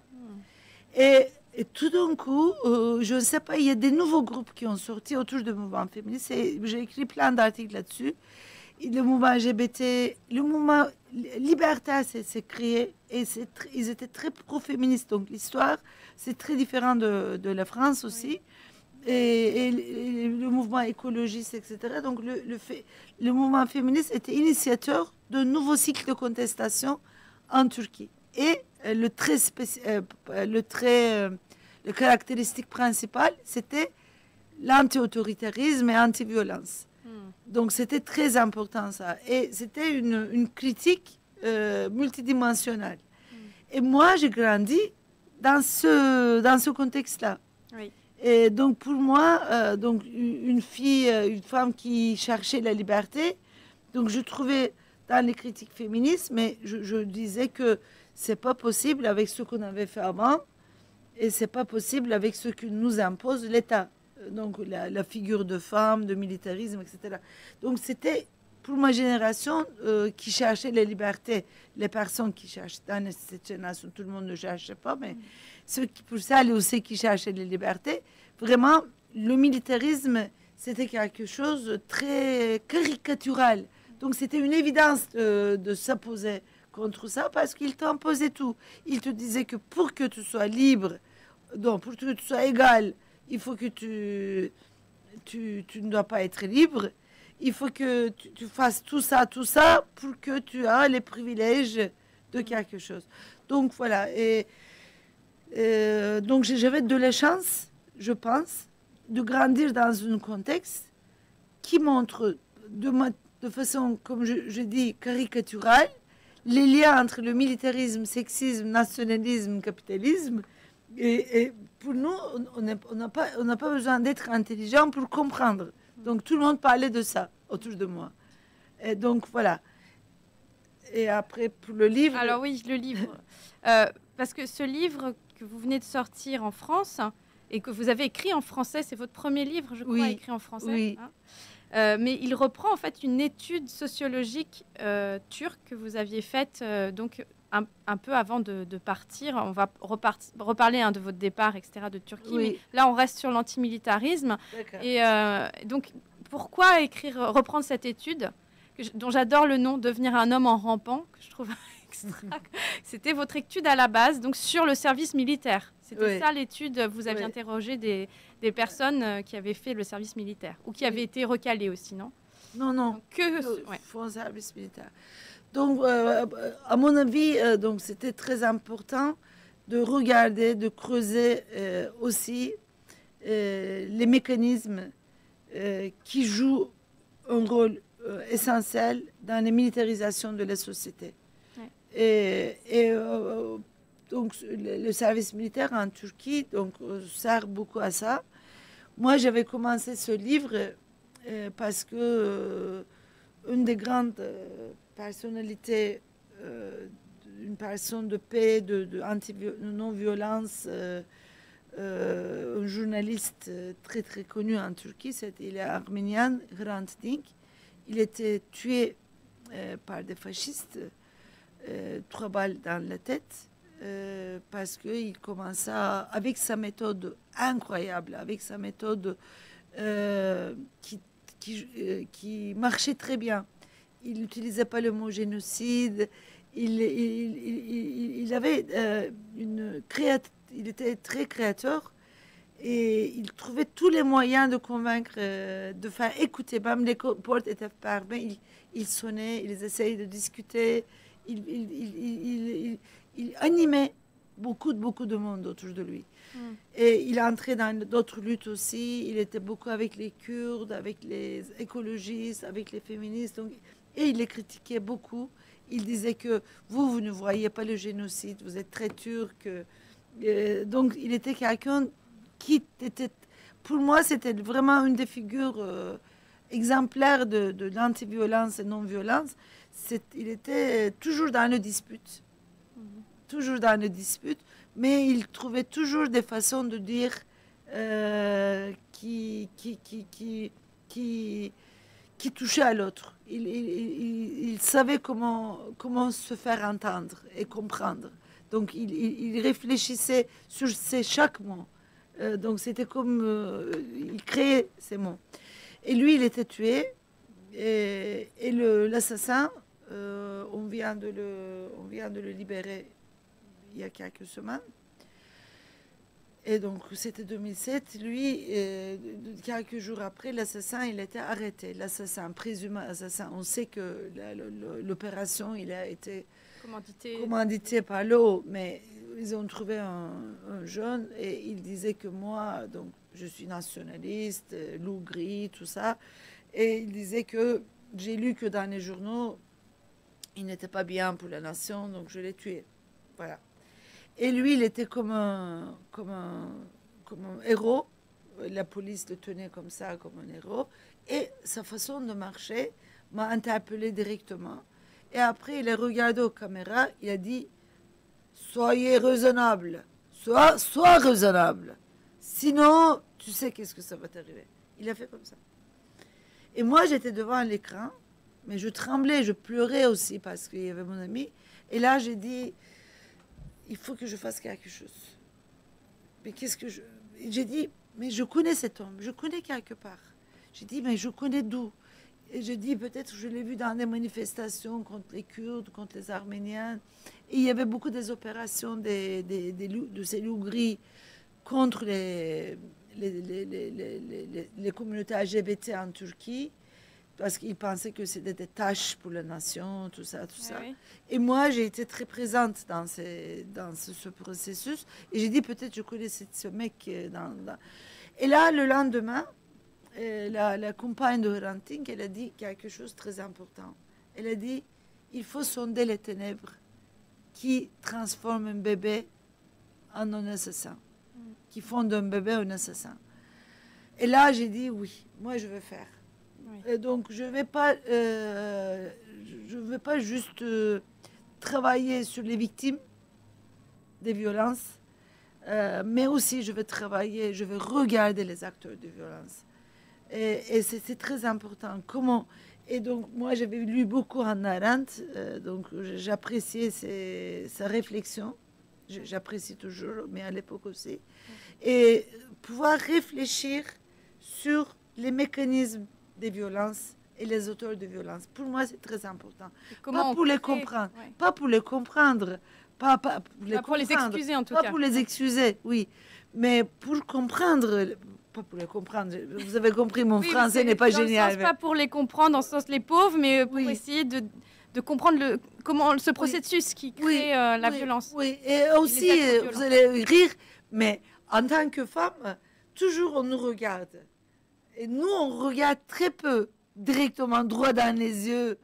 Et tout d'un coup, je ne sais pas, il y a des nouveaux groupes qui ont sorti autour du mouvement féministe. J'ai écrit plein d'articles là-dessus. Le mouvement LGBT, le mouvement libertaire s'est créé et ils étaient très pro-féministes. Donc l'histoire, c'est très différent de la France aussi. Oui. Et le mouvement écologiste, etc. Donc le mouvement féministe était initiateur d'un nouveau cycle de contestation en Turquie. Et le caractéristique principale, c'était l'anti-autoritarisme et l'anti-violence. Donc, c'était très important, ça. Et c'était une critique multidimensionnelle. Et moi, j'ai grandi dans ce contexte-là. Oui. Et donc, pour moi, donc, une femme qui cherchait la liberté, donc je trouvais dans les critiques féministes, mais je disais que c'est pas possible avec ce qu'on avait fait avant, et c'est pas possible avec ce que nous impose l'État. Donc la figure de femme, de militarisme, etc. Donc c'était pour ma génération qui cherchait la liberté, les personnes qui cherchent dans cette génération, tout le monde ne cherchait pas, mais ceux qui, pour ça, aussi qui cherchaient la liberté, vraiment le militarisme, c'était quelque chose de très caricatural. Donc c'était une évidence de s'opposer contre ça parce qu'il t'imposait tout. Il te disait que pour que tu sois libre, donc pour que tu sois égal, il faut que tu ne dois pas être libre. Il faut que tu fasses tout ça pour que tu aies les privilèges de quelque chose. Donc voilà. Et donc j'avais de la chance, je pense, de grandir dans un contexte qui montre de façon, comme je dis, caricaturale, les liens entre le militarisme, sexisme, nationalisme, capitalisme. Et pour nous, on n'a pas besoin d'être intelligent pour comprendre. Donc tout le monde parlait de ça autour de moi. Et donc voilà. Et après, pour le livre... Alors oui, le livre. Parce que ce livre que vous venez de sortir en France et que vous avez écrit en français, c'est votre premier livre, je crois, Oui. écrit en français. Oui. Hein. Mais il reprend en fait une étude sociologique turque que vous aviez faite donc un peu avant de partir. On va reparler de votre départ, etc., de Turquie. Oui. Mais là, on reste sur l'antimilitarisme. D'accord. Et donc, pourquoi reprendre cette étude dont j'adore le nom, Devenir un homme en rampant, que je trouve extra. C'était votre étude à la base, donc sur le service militaire. C'était Oui. ça l'étude. Vous aviez Oui. interrogé des personnes qui avaient fait le service militaire ou qui avaient été recalées aussi, non? Non, non. Donc, Faut un service militaire. Donc, à mon avis, donc c'était très important de regarder, de creuser aussi les mécanismes qui jouent un rôle essentiel dans la militarisation de la société. Ouais. Donc, le service militaire en Turquie donc, sert beaucoup à ça. Moi, j'avais commencé ce livre parce que une des grandes personnalités, une personne de paix, de non-violence, un journaliste très très connu en Turquie, il est arménien, Hrant Dink. Il était tué par des fascistes, 3 balles dans la tête, parce qu'il commençait avec sa méthode incroyable, avec sa méthode qui marchait très bien. Il n'utilisait pas le mot génocide. Il avait il était très créateur et il trouvait tous les moyens de convaincre, de faire écouter. Même les portes étaient fermées, il sonnait, ils essayaient de discuter. Il animait beaucoup de monde autour de lui. Et il entrait dans d'autres luttes aussi. Il était beaucoup avec les Kurdes, avec les écologistes, avec les féministes. Donc, et il les critiquait beaucoup. Il disait que vous ne voyez pas le génocide, vous êtes très turc. Donc, il était quelqu'un qui était... Pour moi, c'était vraiment une des figures exemplaires de l'anti-violence et non-violence. Il était toujours dans le dispute. Toujours dans le dispute. Mais il trouvait toujours des façons de dire qui touchaient à l'autre. Il savait comment se faire entendre et comprendre. Donc, il réfléchissait sur chaque mot. Donc, c'était comme... il créait ces mots. Et lui, il était tué. Et l'assassin, on vient de le libérer il y a quelques semaines. Et donc, c'était 2007. Lui, quelques jours après, l'assassin, il était arrêté. L'assassin, présumé assassin. On sait que l'opération, il a été commandité par l'eau, mais ils ont trouvé un jeune et il disait que moi, donc, je suis nationaliste, loup gris, tout ça. Et il disait que j'ai lu que dans les journaux, il n'était pas bien pour la nation, donc je l'ai tué. Voilà. Et lui, il était comme un héros. La police le tenait comme ça, comme un héros. Et sa façon de marcher m'a interpellé directement. Et après, il a regardé aux caméras, il a dit « Soyez raisonnable, sois raisonnable. Sinon, tu sais qu'est-ce que ça va t'arriver. » Il a fait comme ça. Et moi, j'étais devant l'écran, mais je tremblais, je pleurais aussi parce qu'il y avait mon ami. Et là, j'ai dit... il faut que je fasse quelque chose. Mais qu'est-ce que j'ai dit, mais je connais cet homme, je connais quelque part. J'ai dit, mais je connais d'où? Et je dis, peut-être je l'ai vu dans des manifestations contre les Kurdes, contre les Arméniens. Et il y avait beaucoup des opérations de ces loups gris contre les communautés LGBT en Turquie, parce qu'ils pensaient que c'était des tâches pour la nation, tout ça, tout ça. Oui. Et moi, j'ai été très présente dans ce processus. Et j'ai dit, peut-être je connais ce mec. Et là, le lendemain, la compagne de Hrant Dink, elle a dit quelque chose de très important. Elle a dit, il faut sonder les ténèbres qui transforment un bébé en un assassin, qui font d'un bébé un assassin. Et là, j'ai dit, oui, moi, je veux faire. Oui. Et donc, je vais pas juste travailler sur les victimes des violences, mais aussi je vais travailler, je vais regarder les acteurs de violence. Et c'est très important. Comment? Et donc, moi, j'avais lu beaucoup Hannah Arendt, donc j'appréciais sa réflexion. J'apprécie toujours, mais à l'époque aussi. Et pouvoir réfléchir sur les mécanismes des violences et les auteurs de violences. Pour moi, c'est très important. Pas pour les comprendre. Ouais. Pas pour les comprendre. Pas pour les excuser, en tout cas. Pas pour les excuser, oui. Mais pour comprendre... Pas pour les comprendre. Vous avez compris, mon français n'est pas génial. Pas pour les comprendre, dans le sens les pauvres, mais pour essayer de comprendre comment ce processus qui crée la violence. Oui, et aussi, vous allez rire, mais en tant que femme, toujours on nous regarde. Et nous, on regarde très peu directement droit dans les yeux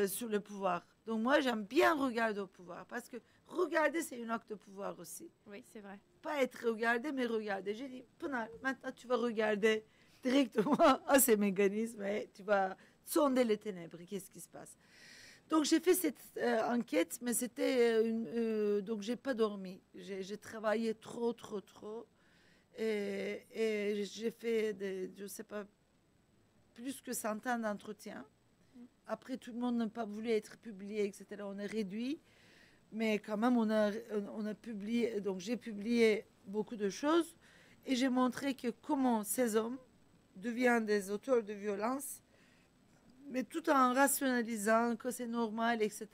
sur le pouvoir. Donc moi, j'aime bien regarder au pouvoir, parce que regarder, c'est un acte de pouvoir aussi. Oui, c'est vrai. Pas être regardé, mais regarder. J'ai dit, maintenant tu vas regarder directement à ces mécanismes et tu vas sonder les ténèbres. Qu'est-ce qui se passe? Donc j'ai fait cette enquête, mais c'était donc j'ai pas dormi. J'ai travaillé trop. Et j'ai fait, je sais pas, plus que 100 ans d'entretien. Après, tout le monde n'a pas voulu être publié, etc. On a réduit. Mais quand même, on a publié, donc j'ai publié beaucoup de choses et j'ai montré que comment ces hommes deviennent des auteurs de violence, mais tout en rationalisant que c'est normal, etc.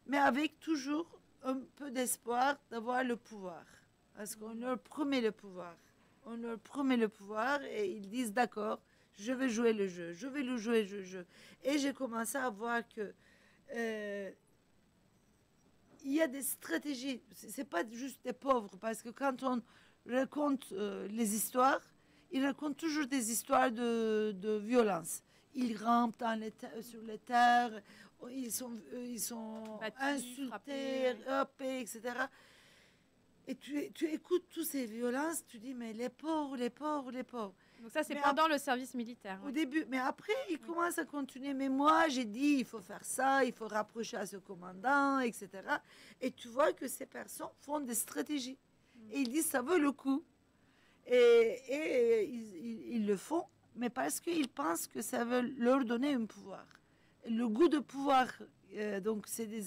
Mais avec toujours un peu d'espoir d'avoir le pouvoir. Parce qu'on leur promet le pouvoir. On leur promet le pouvoir et ils disent d'accord, je vais jouer le jeu, je vais le jouer le jeu. Et j'ai commencé à voir que... il y a des stratégies, c'est pas juste des pauvres, parce que quand on raconte les histoires, ils racontent toujours des histoires de violence. Ils rampent sur les terres, ils sont battus, insultés, frappés, etc. Et tu écoutes toutes ces violences, tu dis, mais les pauvres. Donc ça, c'est pendant le service militaire. Au début, mais après, ils commencent à continuer. Mais moi, j'ai dit, il faut faire ça, il faut rapprocher à ce commandant, etc. Et tu vois que ces personnes font des stratégies. Et ils disent, ça vaut le coup. Et ils le font, mais parce qu'ils pensent que ça veut leur donner un pouvoir. Le goût de pouvoir, donc c'est des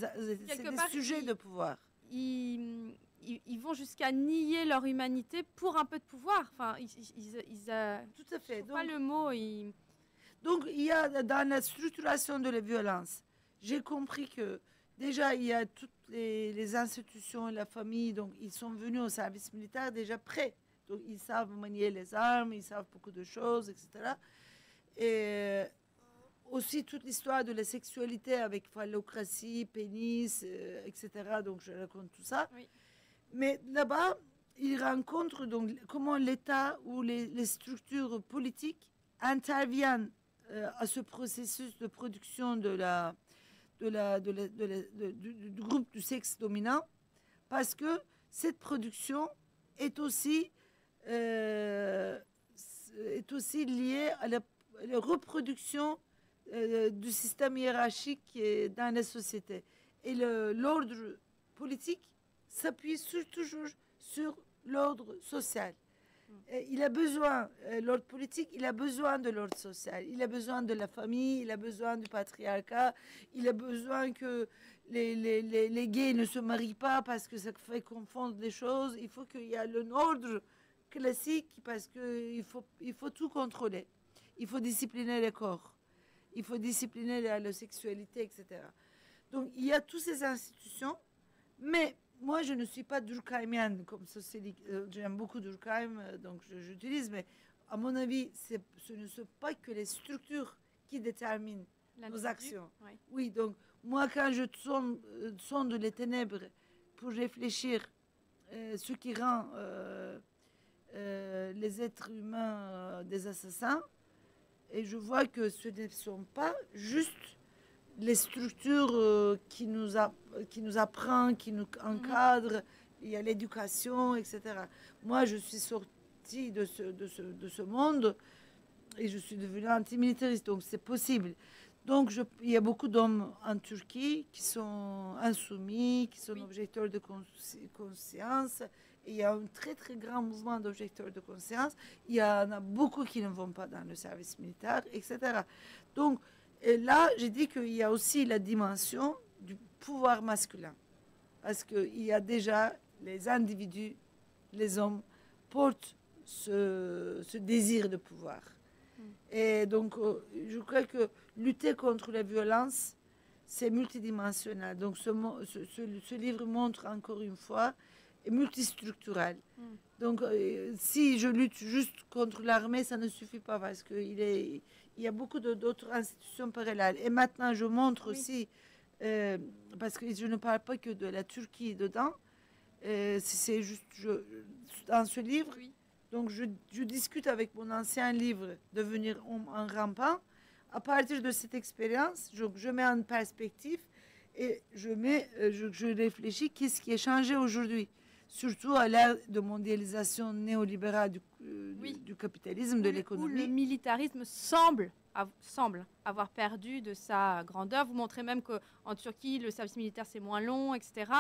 sujets de pouvoir. Ils vont jusqu'à nier leur humanité pour un peu de pouvoir. Enfin, tout à fait. Donc, pas le mot. Donc, il y a dans la structuration de la violence, j'ai compris que déjà, il y a toutes les institutions, la famille, donc ils sont venus au service militaire déjà prêts. Donc, ils savent manier les armes, ils savent beaucoup de choses, etc. Et aussi toute l'histoire de la sexualité avec phallocratie, pénis, etc. Donc, je raconte tout ça. Oui. Mais là-bas, ils rencontrent donc comment l'État ou les structures politiques interviennent à ce processus de production du groupe du sexe dominant, parce que cette production est aussi liée à la reproduction du système hiérarchique dans la société. Et l'ordre politique s'appuie toujours sur l'ordre social. Il a besoin, l'ordre politique, il a besoin de l'ordre social. Il a besoin de la famille, il a besoin du patriarcat, il a besoin que les gays ne se marient pas parce que ça fait confondre les choses. Il faut qu'il y ait un ordre classique parce qu'il faut tout contrôler. Il faut discipliner les corps. Il faut discipliner la sexualité, etc. Donc, il y a toutes ces institutions, mais moi, je ne suis pas durkheimienne comme sociologue. J'aime beaucoup Durkheim, donc j'utilise, mais à mon avis, ce ne sont pas que les structures qui déterminent nos actions. Ouais. Oui, donc moi, quand je sonde les ténèbres pour réfléchir ce qui rend les êtres humains des assassins, et je vois que ce ne sont pas juste les structures qui nous apprennent, qui nous encadrent. Il y a l'éducation, etc. Moi, je suis sortie de ce monde et je suis devenue antimilitariste, donc c'est possible. Donc, il y a beaucoup d'hommes en Turquie qui sont insoumis, qui sont objecteurs de conscience. Et il y a un très, très grand mouvement d'objecteurs de conscience. Il y en a beaucoup qui ne vont pas dans le service militaire, etc. Donc, là, j'ai dit qu'il y a aussi la dimension du pouvoir masculin. Parce qu'il y a déjà les individus, les hommes, portent ce désir de pouvoir. Et donc, je crois que lutter contre la violence, c'est multidimensionnel. Donc, ce livre montre encore une fois, est multistructurel. Donc, si je lutte juste contre l'armée, ça ne suffit pas parce qu'il y a beaucoup d'autres institutions parallèles. Et maintenant, je montre aussi, parce que je ne parle pas que de la Turquie dedans, c'est juste dans ce livre. Oui. Donc, je discute avec mon ancien livre, Devenir homme en rampant. À partir de cette expérience, je mets en perspective et je réfléchis qu'est-ce qui a changé aujourd'hui, surtout à l'ère de mondialisation néolibérale du capitalisme, de l'économie. Où le militarisme semble avoir perdu de sa grandeur. Vous montrez même qu'en Turquie, le service militaire, c'est moins long, etc.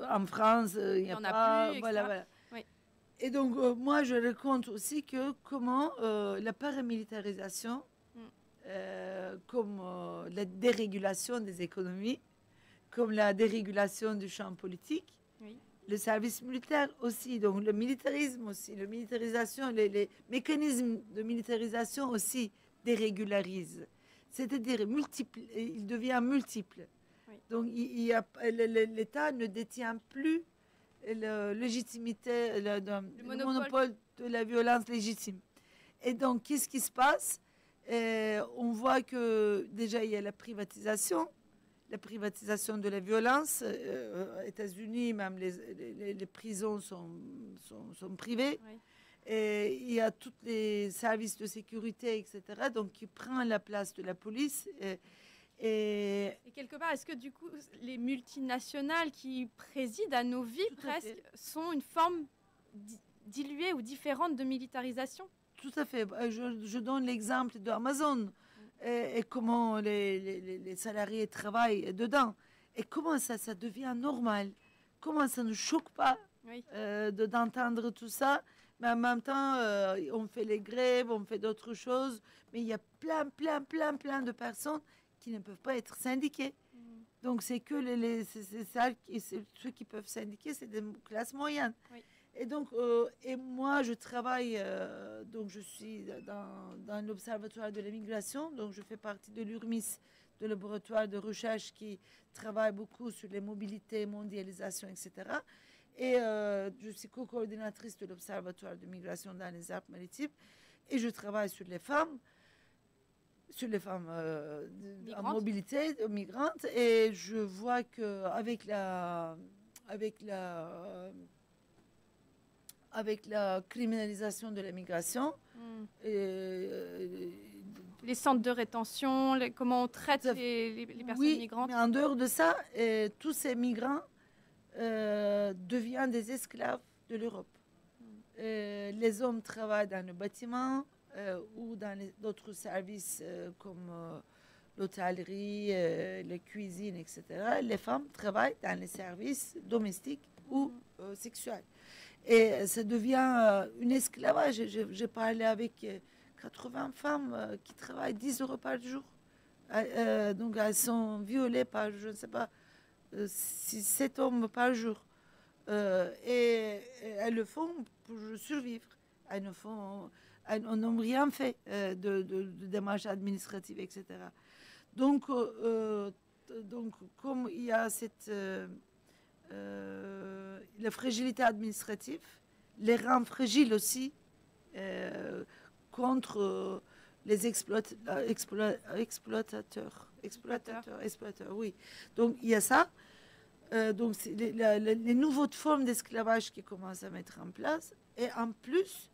En France, il n'y en a pas. Plus, voilà. Oui. Et donc, moi, je raconte aussi comment la paramilitarisation, comme la dérégulation des économies, comme la dérégulation du champ politique, le service militaire aussi, donc le militarisme aussi, la militarisation, les mécanismes de militarisation aussi dérégularisent. C'est-à-dire, il devient multiple. Oui. Donc, l'État ne détient plus la légitimité, le monopole de la violence légitime. Et donc, qu'est-ce qui se passe? On voit que déjà, il y a la privatisation de la violence. Aux États-Unis, même les prisons sont privées. Oui. Et il y a tous les services de sécurité, etc., donc qui prennent la place de la police. Et quelque part, est-ce que du coup, les multinationales qui président à nos vies presque sont une forme diluée ou différente de militarisation? Tout à fait. Je donne l'exemple d'Amazon et comment les salariés travaillent dedans. Et comment ça devient normal. Comment ça ne choque pas d'entendre tout ça. Mais en même temps, on fait les grèves, on fait d'autres choses. Mais il y a plein de personnes qui ne peuvent pas être syndiqués. Donc, c'est que ceux qui peuvent syndiquer, c'est des classes moyennes. Oui. Et donc, et moi, je travaille, donc je suis dans l'Observatoire de l'immigration, donc je fais partie de l'URMIS, de laboratoire de recherche qui travaille beaucoup sur les mobilités, mondialisation, etc. Et je suis co-coordinatrice de l'Observatoire de migration dans les Alpes-Maritimes, et je travaille sur les femmes en mobilité, migrantes, et je vois qu'avec la criminalisation de la migration, les centres de rétention, comment on traite les personnes migrantes. Mais en dehors de ça, tous ces migrants deviennent des esclaves de l'Europe. Les hommes travaillent dans le bâtiment, ou dans d'autres services comme l'hôtellerie, la cuisine, etc. Les femmes travaillent dans les services domestiques ou sexuels. Et ça devient un esclavage. J'ai parlé avec 80 femmes qui travaillent 10 euros par jour. Donc elles sont violées par, je ne sais pas, 7 hommes par jour. Et elles le font pour survivre. Elles n'ont rien fait de démarches administratives, etc. Donc, comme il y a la fragilité administrative, les rend fragiles aussi contre les exploitateurs, oui. Donc, il y a ça. Donc, c'est les nouvelles formes d'esclavage qui commencent à mettre en place. Et en plus,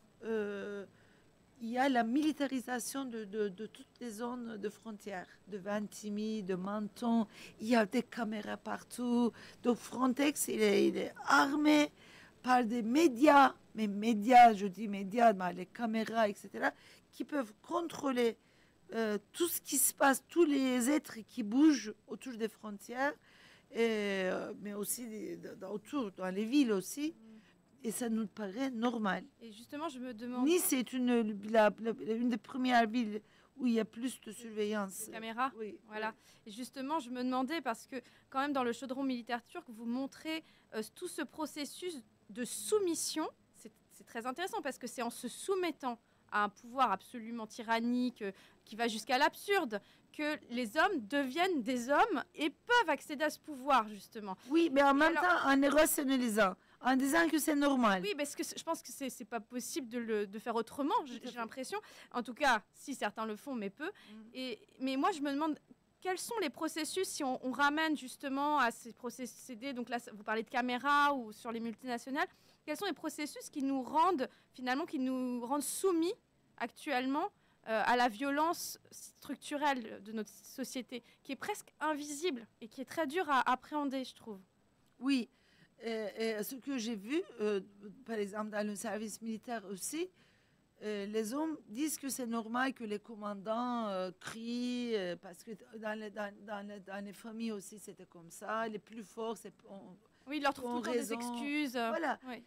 il y a la militarisation de toutes les zones de frontières, de Vintimille, de Menton. Il y a des caméras partout. Donc, Frontex, il est armé par des médias, mais médias, je dis médias, les caméras, etc., qui peuvent contrôler tout ce qui se passe, tous les êtres qui bougent autour des frontières, mais aussi autour, dans les villes aussi. Et ça nous paraît normal. Et justement, je me demande... Nice, c'est une des premières villes où il y a plus de surveillance. De caméras. Oui. Voilà. Et justement, je me demandais, parce que quand même dans le chaudron militaire turc, vous montrez tout ce processus de soumission. C'est très intéressant parce que c'est en se soumettant à un pouvoir absolument tyrannique qui va jusqu'à l'absurde que les hommes deviennent des hommes et peuvent accéder à ce pouvoir, justement. Oui, mais en même temps, en les rationalisant, en disant que c'est normal. Oui, parce que je pense que c'est pas possible de faire autrement, j'ai l'impression. En tout cas, si certains le font, mais peu. Mais moi, je me demande, quels sont les processus, si on ramène justement à ces procédés, donc là, vous parlez de caméras ou sur les multinationales, quels sont les processus qui nous rendent soumis actuellement à la violence structurelle de notre société, qui est presque invisible et qui est très dure à appréhender, je trouve. Oui, et ce que j'ai vu, par exemple, dans le service militaire aussi, les hommes disent que c'est normal que les commandants crient, parce que dans les familles aussi, c'était comme ça. Les plus forts, oui, ils leur trouvent tout le temps des excuses. Voilà. Oui.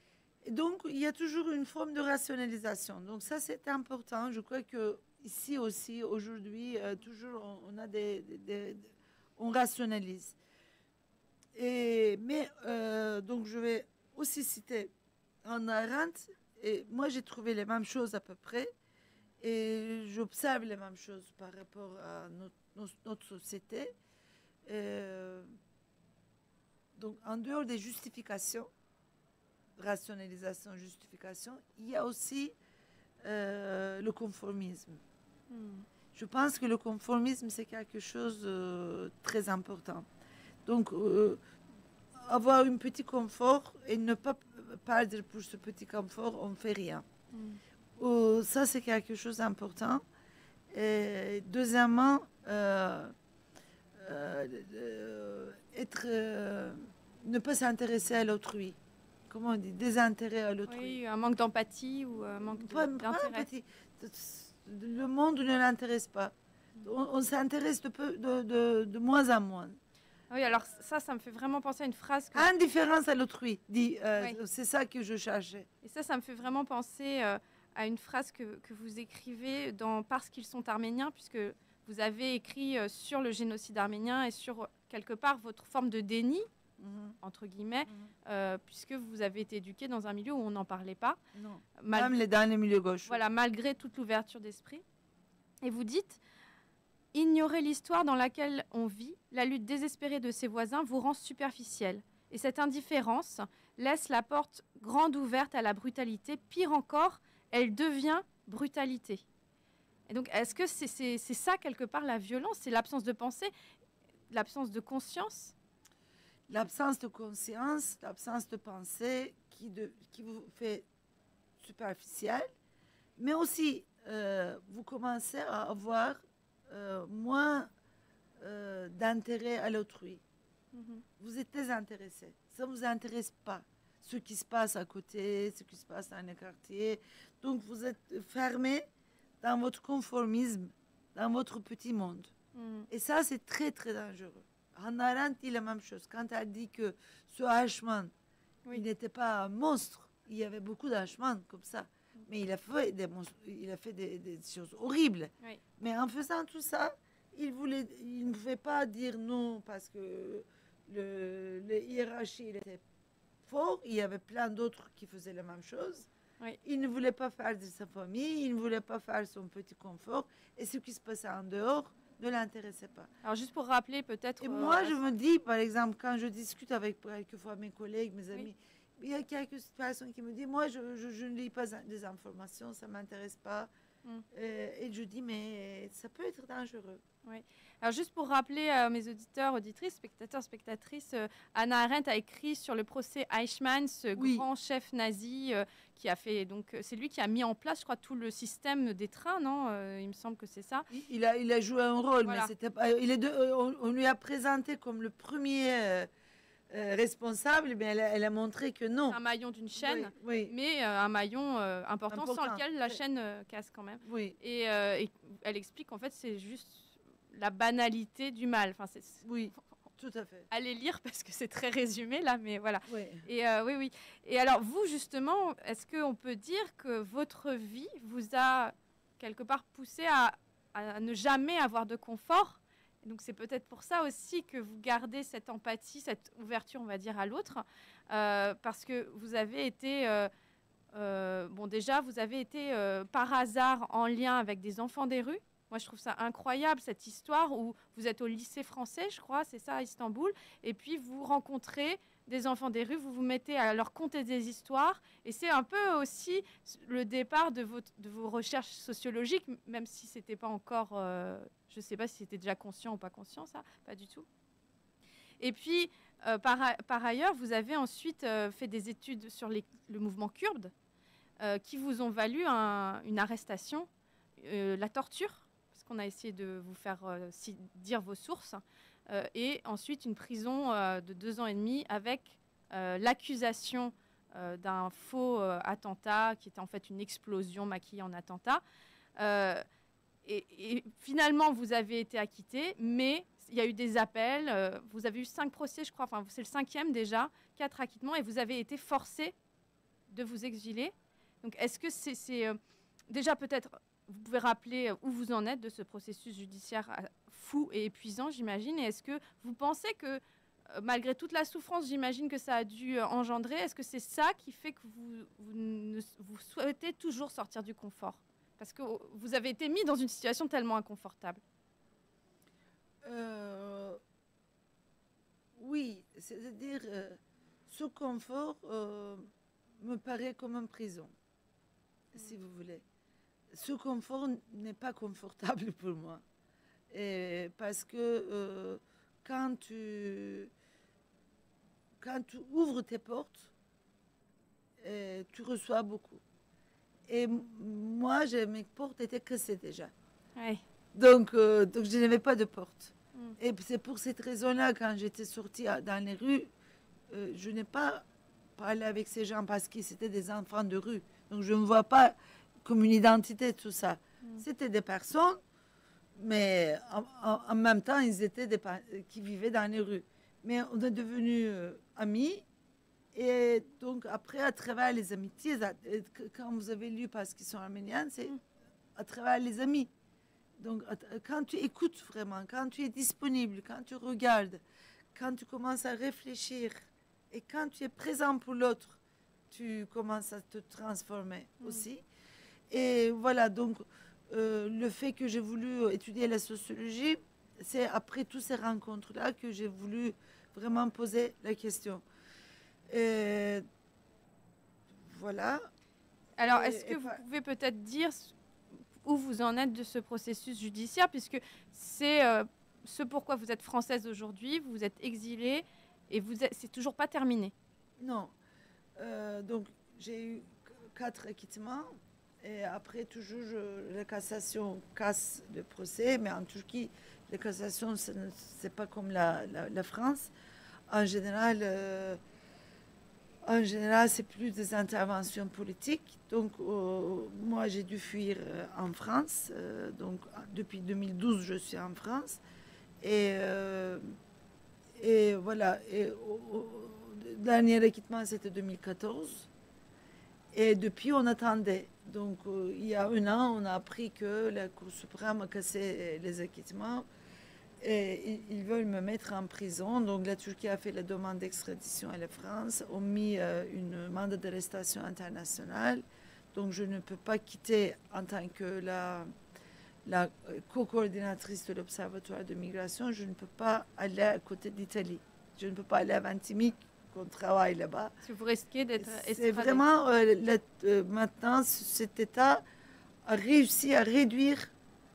Et donc, il y a toujours une forme de rationalisation. Donc, ça, c'est important. Je crois que ici aussi, aujourd'hui, toujours, on rationalise. Mais donc, je vais aussi citer Hannah Arendt. Et moi, j'ai trouvé les mêmes choses à peu près. Et j'observe les mêmes choses par rapport à notre société. Donc, en dehors des justifications, rationalisation, justification, il y a aussi le conformisme. Je pense que le conformisme, c'est quelque chose de très important. Donc, avoir un petit confort et ne pas perdre pour ce petit confort, on ne fait rien. Ça, c'est quelque chose d'important. Et deuxièmement, ne pas s'intéresser à l'autrui. Comment on dit? Désintérêt à l'autrui. Oui, un manque d'empathie ou un manque d'intérêt. Le monde ne l'intéresse pas. On s'intéresse de moins en moins. Oui, alors ça me fait vraiment penser à une phrase... Indifférence à l'autrui, oui. C'est ça que je cherchais. Et ça me fait vraiment penser à une phrase que vous écrivez dans Parce qu'ils sont arméniens, puisque vous avez écrit sur le génocide arménien et sur, quelque part, votre forme de déni, entre guillemets, puisque vous avez été éduqué dans un milieu où on n'en parlait pas. Non, même dans les milieux gauches. Voilà, malgré toute l'ouverture d'esprit. Et vous dites... Ignorer l'histoire dans laquelle on vit, la lutte désespérée de ses voisins vous rend superficiel. Et cette indifférence laisse la porte grande ouverte à la brutalité. Pire encore, elle devient brutalité. Et donc, est-ce que c'est ça, quelque part, la violence? C'est l'absence de pensée, l'absence de conscience? L'absence de conscience, l'absence de pensée qui vous fait superficiel. Mais aussi, vous commencez à avoir... moins d'intérêt à l'autrui. Vous êtes désintéressé. Ça ne vous intéresse pas. Ce qui se passe à côté, ce qui se passe dans les quartiers. Donc, vous êtes fermé dans votre conformisme, dans votre petit monde. Et ça, c'est très, très dangereux. Hannah Arendt dit la même chose. Quand elle dit que ce Eichmann, il n'était pas un monstre, il y avait beaucoup d'Eichmann comme ça. Mais il a fait des choses horribles. Oui. Mais en faisant tout ça, il ne pouvait pas dire non parce que le hiérarchie il était fort. Il y avait plein d'autres qui faisaient la même chose. Oui. Il ne voulait pas faire de sa famille, il ne voulait pas faire son petit confort. Et ce qui se passait en dehors ne l'intéressait pas. Alors, juste pour rappeler peut-être... Et moi, je me dis, par exemple, quand je discute avec quelquefois mes collègues, mes amis, il y a quelques personnes qui me disent, moi, je ne lis pas des informations, ça ne m'intéresse pas. Et je dis, mais ça peut être dangereux. Oui. Alors, juste pour rappeler à mes auditeurs, auditrices, spectateurs, spectatrices, Hannah Arendt a écrit sur le procès Eichmann, ce grand chef nazi qui a fait... Donc, c'est lui qui a mis en place, je crois, tout le système des trains, non il me semble que c'est ça. Il a joué un rôle, Voilà. mais c'était pas... on lui a présenté comme le premier... responsable, mais elle a montré que non. Un maillon d'une chaîne, oui. mais un maillon important sans lequel la chaîne casse quand même. Oui. Et elle explique qu'en fait, c'est juste la banalité du mal. Enfin, oui, tout à fait. Allez lire parce que c'est très résumé là, mais voilà. Oui. Et oui. Et alors, vous, justement, est-ce qu'on peut dire que votre vie vous a quelque part poussé à ne jamais avoir de confort ? Donc c'est peut-être pour ça aussi que vous gardez cette empathie, cette ouverture, on va dire, à l'autre, parce que vous avez été, déjà, vous avez été par hasard en lien avec des enfants des rues. Moi, je trouve ça incroyable, cette histoire où vous êtes au lycée français, je crois, c'est ça, à Istanbul, et puis vous rencontrez des enfants des rues, vous vous mettez à leur conter des histoires, et c'est un peu aussi le départ de vos recherches sociologiques, même si c'était pas encore, je sais pas si c'était déjà conscient ou pas conscient, ça, pas du tout. Et puis, par ailleurs, vous avez ensuite fait des études sur le mouvement kurde, qui vous ont valu une arrestation, la torture, parce qu'on a essayé de vous faire dire vos sources, et ensuite une prison de 2 ans et demi avec l'accusation d'un faux attentat qui était en fait une explosion maquillée en attentat. Et finalement, vous avez été acquitté, mais il y a eu des appels. Vous avez eu 5 procès, je crois. Enfin, c'est le 5e déjà, 4 acquittements, et vous avez été forcé de vous exiler. Donc, est-ce que c'est déjà peut-être, vous pouvez rappeler où vous en êtes de ce processus judiciaire fou et épuisant, j'imagine. Et est-ce que vous pensez que, malgré toute la souffrance, j'imagine que ça a dû engendrer, est-ce que c'est ça qui fait que vous souhaitez toujours sortir du confort ? Parce que vous avez été mis dans une situation tellement inconfortable. Oui, c'est-à-dire, ce confort me paraît comme une prison, si vous voulez. Ce confort n'est pas confortable pour moi. Et parce que quand tu ouvres tes portes, tu reçois beaucoup. Et moi, mes portes étaient cassées déjà. Ouais. Donc je n'avais pas de porte. Et c'est pour cette raison-là, quand j'étais sortie dans les rues, je n'ai pas parlé avec ces gens parce que c'était des enfants de rue. Donc je ne me vois pas comme une identité, tout ça. C'était des personnes, mais en même temps, ils étaient qui vivaient dans les rues. Mais on est devenus amis. Et donc, après, à travers les amitiés, quand vous avez lu parce qu'ils sont arméniens, c'est à travers les amis. Donc, quand tu écoutes vraiment, quand tu es disponible, quand tu regardes, quand tu commences à réfléchir et quand tu es présent pour l'autre, tu commences à te transformer aussi. Et voilà, donc, le fait que j'ai voulu étudier la sociologie, c'est après toutes ces rencontres-là que j'ai voulu vraiment poser la question. Voilà. Alors, est-ce que vous pouvez peut-être dire où vous en êtes de ce processus judiciaire, puisque c'est ce pourquoi vous êtes française aujourd'hui, vous êtes exilée et c'est toujours pas terminé. Non. Donc, j'ai eu 4 acquittements et après, toujours, la cassation casse le procès, mais en Turquie, la cassation, c'est pas comme la France. En général, c'est plus des interventions politiques. Donc, moi, j'ai dû fuir en France. Donc, depuis 2012, je suis en France. Et voilà. Et le dernier acquittement, c'était 2014. Et depuis, on attendait. Donc, il y a 1 an, on a appris que la Cour suprême a cassé les acquittements. Et ils veulent me mettre en prison. Donc la Turquie a fait la demande d'extradition à la France, ont mis une mandat d'arrestation internationale. Donc, je ne peux pas quitter en tant que la co-coordinatrice de l'Observatoire de migration, je ne peux pas aller à côté d'Italie. Je ne peux pas aller à Ventimiglia, qu'on travaille là-bas. Parce que vous risquez d'être C'est estradé. vraiment, maintenant, cet État a réussi à réduire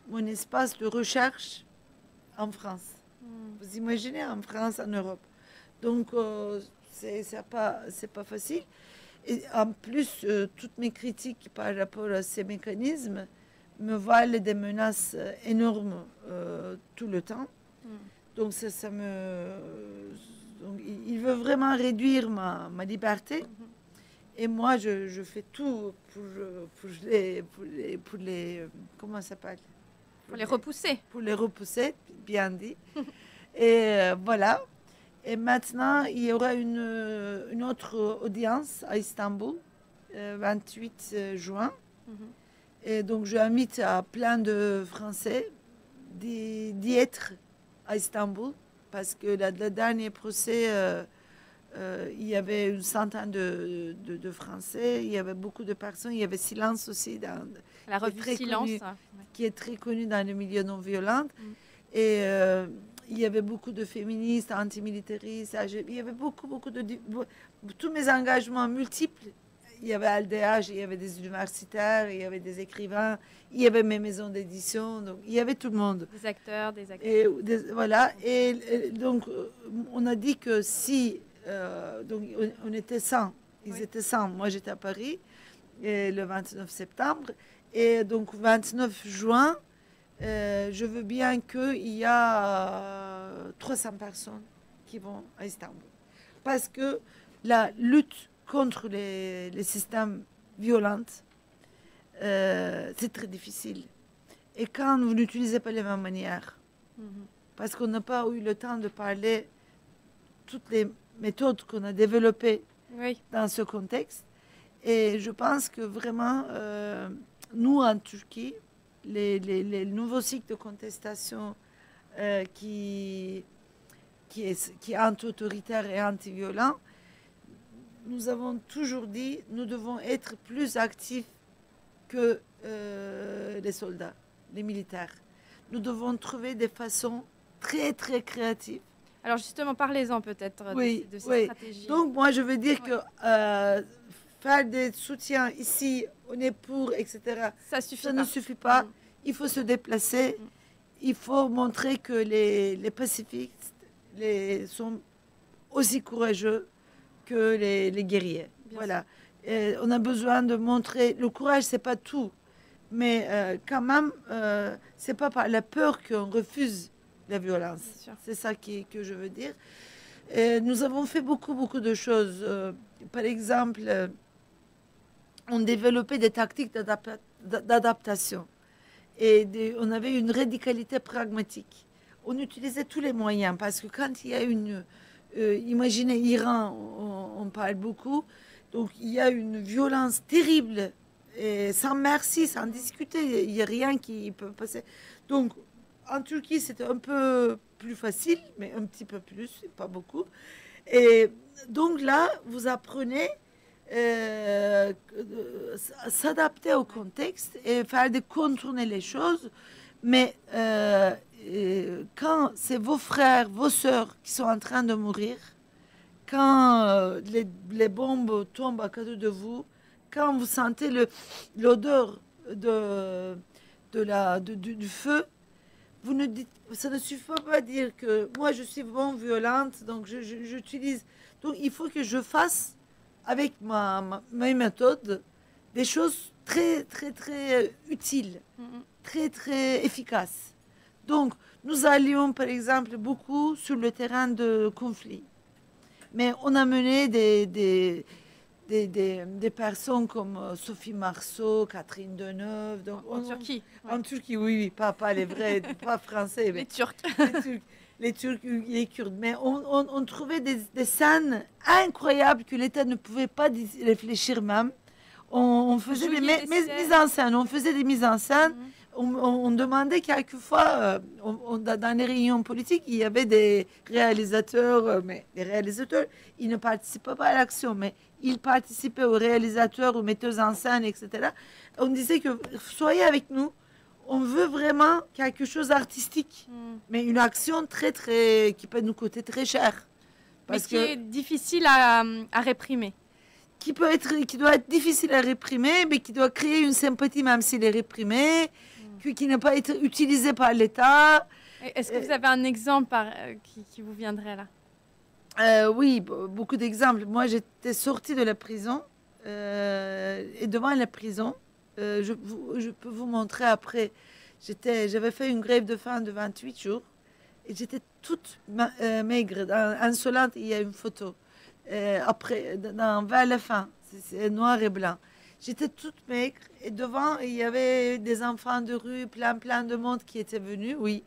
mon espace de recherche en France. Vous imaginez, en France, en Europe. Donc, c'est pas facile. Et en plus, toutes mes critiques par rapport à ces mécanismes me valent des menaces énormes tout le temps. Donc, donc, il veut vraiment réduire ma liberté. Et moi, je fais tout pour les comment ça s'appelle? Pour les repousser. Pour les repousser, bien dit. Et voilà. Et maintenant, il y aura une autre audience à Istanbul, 28 juin. Et donc, j'invite à plein de Français d'y être à Istanbul, parce que le dernier procès, il y avait une centaine de Français, il y avait beaucoup de personnes, il y avait Silence aussi, La revue Silence. qui est très connue dans le milieu non violent. Et il y avait beaucoup de féministes, antimilitaristes, il y avait beaucoup tous mes engagements multiples. Il y avait Aldéage, il y avait des universitaires, il y avait des écrivains, il y avait mes maisons d'édition, donc il y avait tout le monde. Des acteurs. Et voilà. Et donc, on a dit que si, donc on était 100, ils étaient 100, moi j'étais à Paris, et le 29 septembre, et donc 29 juin, je veux bien qu'il y a 300 personnes qui vont à Istanbul. Parce que la lutte contre les systèmes violents, c'est très difficile. Et quand vous n'utilisez pas les mêmes manières, parce qu'on n'a pas eu le temps de parler toutes les méthodes qu'on a développées dans ce contexte. Et je pense que vraiment, nous, en Turquie, les nouveaux cycles de contestation qui est anti-autoritaire et anti-violent, nous avons toujours dit nous devons être plus actifs que les soldats, les militaires. Nous devons trouver des façons très, très créatives. Alors justement, parlez-en peut-être de ces stratégies. Donc moi, je veux dire que faire des soutiens ici, on est pour, etc., ça ne suffit pas. Il faut se déplacer. Il faut montrer que les pacifistes sont aussi courageux que les guerriers. Voilà. On a besoin de montrer... Le courage, c'est pas tout. Mais quand même, c'est pas par la peur qu'on refuse la violence. C'est ça que je veux dire. Nous avons fait beaucoup de choses. Par exemple, on développait des tactiques d'adaptation. Et on avait une radicalité pragmatique. On utilisait tous les moyens parce que quand il y a imaginez Iran, on parle beaucoup, donc il y a une violence terrible, et sans merci, sans discuter, il n'y a rien qui peut passer. Donc en Turquie, c'était un peu plus facile, mais un petit peu plus, pas beaucoup. Et donc là, vous apprenez s'adapter au contexte et faire de contourner les choses, mais quand c'est vos frères, vos sœurs qui sont en train de mourir, quand les bombes tombent à côté de vous, quand vous sentez l'odeur du feu, vous ne dites, ça ne suffit pas de dire que moi je suis violente, donc j'utilise. Donc il faut que je fasse avec ma méthode des choses très très très utiles, très très efficaces. Donc, nous allions, par exemple, beaucoup sur le terrain de conflit. Mais on a mené des personnes comme Sophie Marceau, Catherine Deneuve. Donc en Turquie. En Turquie, oui, pas les vrais, pas français. Mais les Turcs. Les Turcs, les Kurdes. Mais on trouvait des scènes incroyables que l'État ne pouvait pas réfléchir même. On faisait des mises en scène. On faisait des mises en scène. on demandait quelquefois, dans les réunions politiques, il y avait des réalisateurs, mais les réalisateurs, ils ne participaient pas à l'action, mais ils participaient aux réalisateurs, aux metteurs en scène, etc. On disait que soyez avec nous, on veut vraiment quelque chose d'artistique, mais une action qui peut nous coûter très cher. Mais qui est difficile à réprimer. Qui doit être difficile à réprimer, mais qui doit créer une sympathie même s'il est réprimé, qui ne peut pas être utilisé par l'État. Est-ce que vous avez un exemple qui vous viendrait là? Oui, beaucoup d'exemples. Moi, j'étais sortie de la prison, et devant la prison, je peux vous montrer après, j'avais fait une grève de faim de 28 jours, et j'étais toute maigre, insolente. Il y a une photo. Après, vers la fin, c'est noir et blanc. J'étais toute maigre et devant, il y avait des enfants de rue, plein de monde qui étaient venus, oui.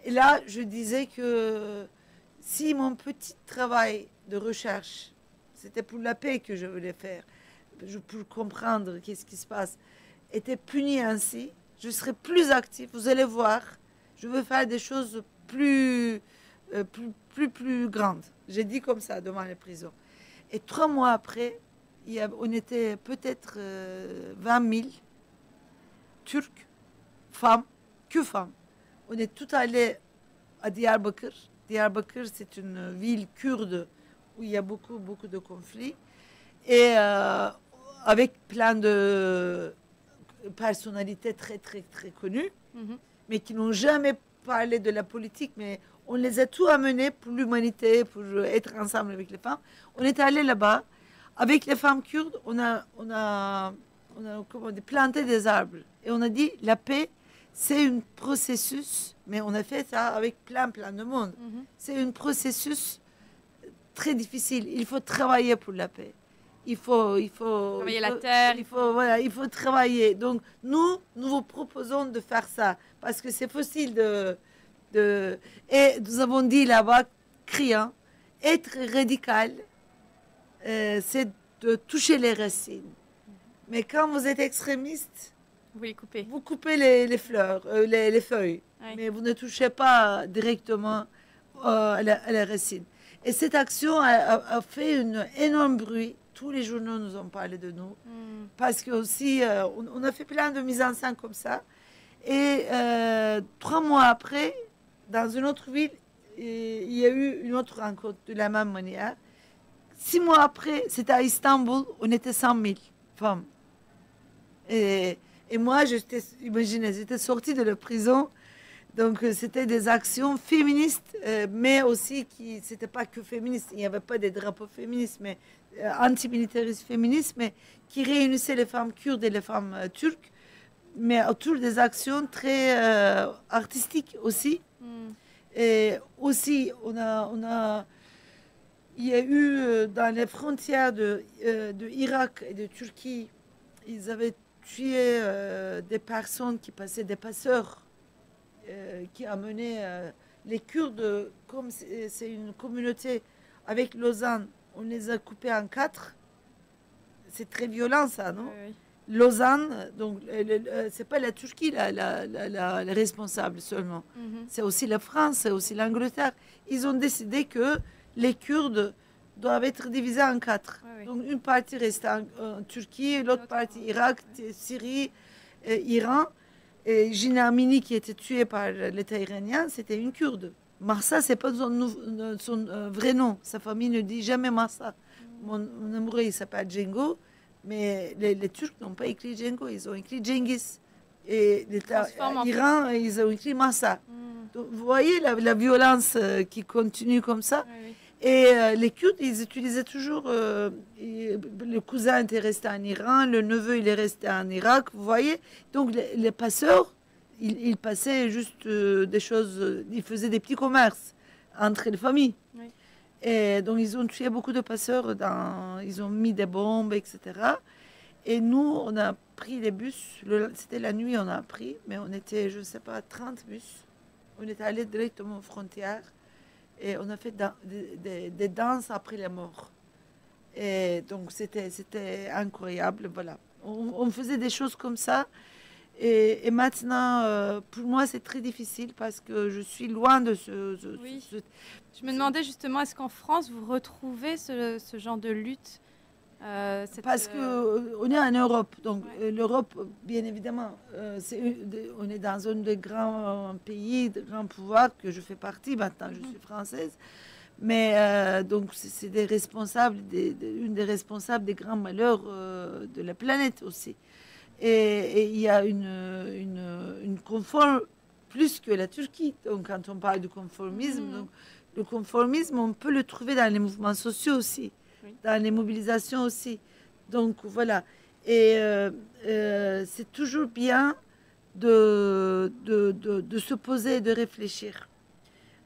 Et là, je disais que si mon petit travail de recherche, c'était pour la paix que je voulais faire, pour comprendre qu'est-ce qui se passe, était puni ainsi, je serais plus active. Vous allez voir, je veux faire des choses plus grandes. J'ai dit comme ça devant les prisons. Et 3 mois après, on était peut-être 20 000 Turcs, femmes, que femmes. On est tout allés à Diyarbakır. Diyarbakır, c'est une ville kurde où il y a beaucoup de conflits. Et avec plein de personnalités très connues, mais qui n'ont jamais parlé de la politique, mais on les a tous amenés pour l'humanité, pour être ensemble avec les femmes. On est allé là-bas. Avec les femmes kurdes, on a planté des arbres. Et on a dit, la paix, c'est un processus, mais on a fait ça avec plein de monde. C'est un processus très difficile. Il faut travailler pour la paix. Il faut travailler la terre. Il faut travailler. Donc, nous vous proposons de faire ça. Parce que c'est facile et nous avons dit là-bas, criant, être radical, c'est de toucher les racines. Mais quand vous êtes extrémiste, vous coupez les fleurs, les feuilles, mais vous ne touchez pas directement à la racine. Et cette action a fait un énorme bruit. Tous les journaux nous ont parlé de nous, parce que aussi, on a fait plein de mises en scène comme ça. Et 3 mois après, dans une autre ville, il y a eu une autre rencontre de la même manière. 6 mois après, c'était à Istanbul, on était 100 000 femmes. Et moi, imaginez, j'étais sortie de la prison, donc c'était des actions féministes, mais aussi c'était pas que féministes, il n'y avait pas des drapeaux féministes, mais antimilitaristes féministes, mais qui réunissaient les femmes kurdes et les femmes turques, mais autour des actions très artistiques aussi. Et aussi, il y a eu dans les frontières de Irak et de Turquie, ils avaient tué des personnes qui passaient, des passeurs qui amenaient les Kurdes, comme c'est une communauté avec Lausanne, on les a coupés en 4. C'est très violent ça, non? Oui. Lausanne, donc c'est pas la Turquie la responsable seulement. C'est aussi la France, c'est aussi l'Angleterre. Ils ont décidé que les Kurdes doivent être divisés en 4. Oui. Donc une partie reste en Turquie, l'autre partie Irak, Syrie, Iran. Et Gina Amini, qui était tuée par l'État iranien, c'était une Kurde. Marsa, c'est pas son vrai nom. Sa famille ne dit jamais Marsa. Mon amoureux, il s'appelle Cengo. Mais les Turcs n'ont pas écrit Cengo, ils ont écrit Cengiz. Et l'Iran, ils ont écrit Massa. Donc, vous voyez la violence qui continue comme ça. Oui. Et les Kurdes, ils utilisaient toujours... le cousin était resté en Iran, le neveu, il est resté en Irak, vous voyez. Donc les passeurs, ils passaient juste des choses... Ils faisaient des petits commerces entre les familles. Oui. Et donc, ils ont tué beaucoup de passeurs, ils ont mis des bombes, etc. Et nous, on a pris les bus. C'était la nuit, on a pris, mais on était, je ne sais pas, 30 bus. On est allé directement aux frontières et on a fait des danses après la mort. Et donc, c'était incroyable, voilà. On faisait des choses comme ça. Et maintenant, pour moi, c'est très difficile parce que je suis loin de Oui. ce- Je me demandais justement, est-ce qu'en France, vous retrouvez ce genre de lutte Parce qu'on est en Europe. Donc, l'Europe, bien évidemment, on est dans un des grands pays, de grands pouvoirs que je fais partie. Maintenant, je suis française. Mais donc, c'est des responsables, une des responsables des grands malheurs de la planète aussi. Et il y a une conforme plus que la Turquie. Donc, quand on parle de conformisme, donc, le conformisme, on peut le trouver dans les mouvements sociaux aussi, dans les mobilisations aussi. Donc, voilà. Et c'est toujours bien de se poser et de réfléchir.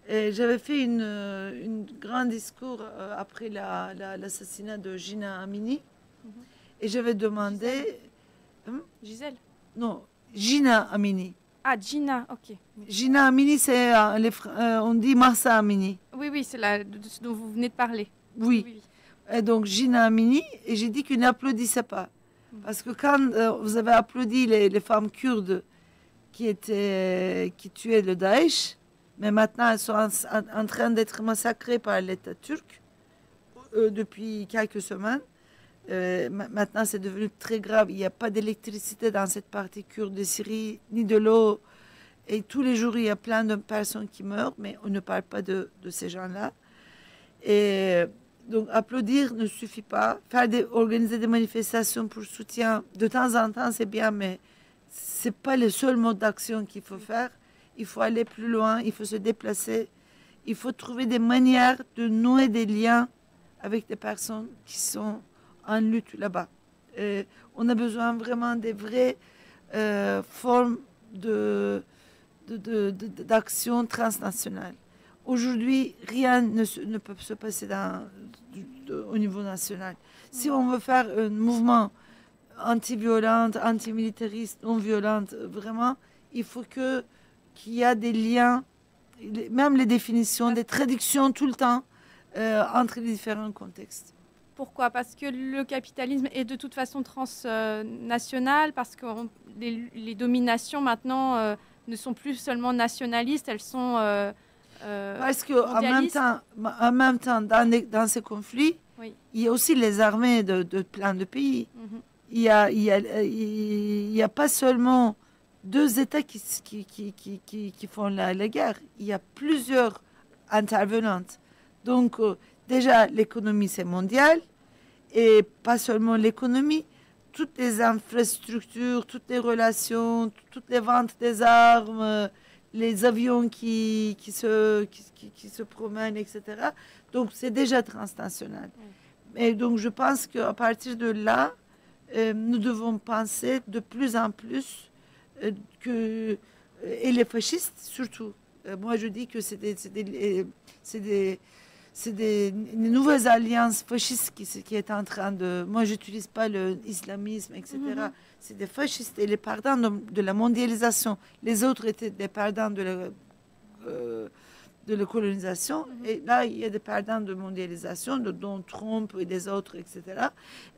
J'avais fait une grand discours après l'assassinat de Gina Amini. Et j'avais demandé... Gisèle Non, Gina Amini. Ah, Gina, ok. Gina Amini, c'est on dit Mahsa Amini. Oui, oui, c'est de ce dont vous venez de parler. Oui. Et donc Gina Amini, et j'ai dit qu'ils n'applaudissaient pas. Parce que quand vous avez applaudi les femmes kurdes qui tuaient le Daesh, mais maintenant elles sont en train d'être massacrées par l'État turc depuis quelques semaines. Maintenant, c'est devenu très grave. Il n'y a pas d'électricité dans cette partie kurde de Syrie, ni de l'eau. Et tous les jours, il y a plein de personnes qui meurent, mais on ne parle pas de ces gens-là. Et donc, applaudir ne suffit pas. Organiser des manifestations pour soutien, de temps en temps, c'est bien, mais ce n'est pas le seul mode d'action qu'il faut faire. Il faut aller plus loin, il faut se déplacer. Il faut trouver des manières de nouer des liens avec des personnes qui sont en lutte là-bas. On a besoin vraiment des vraies formes d'action transnationale. Aujourd'hui, rien ne peut se passer au niveau national. Si on veut faire un mouvement anti-violent, anti-militariste, non-violent, vraiment, il faut qu'il y ait des liens, même les définitions, des traductions tout le temps entre les différents contextes. Pourquoi? Parce que le capitalisme est de toute façon transnational, parce que les dominations maintenant ne sont plus seulement nationalistes, elles sont parce qu'en même temps, dans ces conflits, il y a aussi les armées de plein de pays. Il y a pas seulement deux États qui font la guerre, il y a plusieurs intervenantes. Donc, déjà, l'économie, c'est mondial. Et pas seulement l'économie, toutes les infrastructures, toutes les relations, toutes les ventes des armes, les avions qui se promènent, etc. Donc, c'est déjà transnational. Et donc, je pense qu'à partir de là, nous devons penser de plus en plus et les fascistes surtout. Moi, je dis que c'est des nouvelles alliances fascistes qui est en train de... Moi, je n'utilise pas l'islamisme, etc. C'est des fascistes et les perdants de la mondialisation. Les autres étaient des perdants de la colonisation. Et là, il y a des perdants de mondialisation, dont Trump et les autres, etc.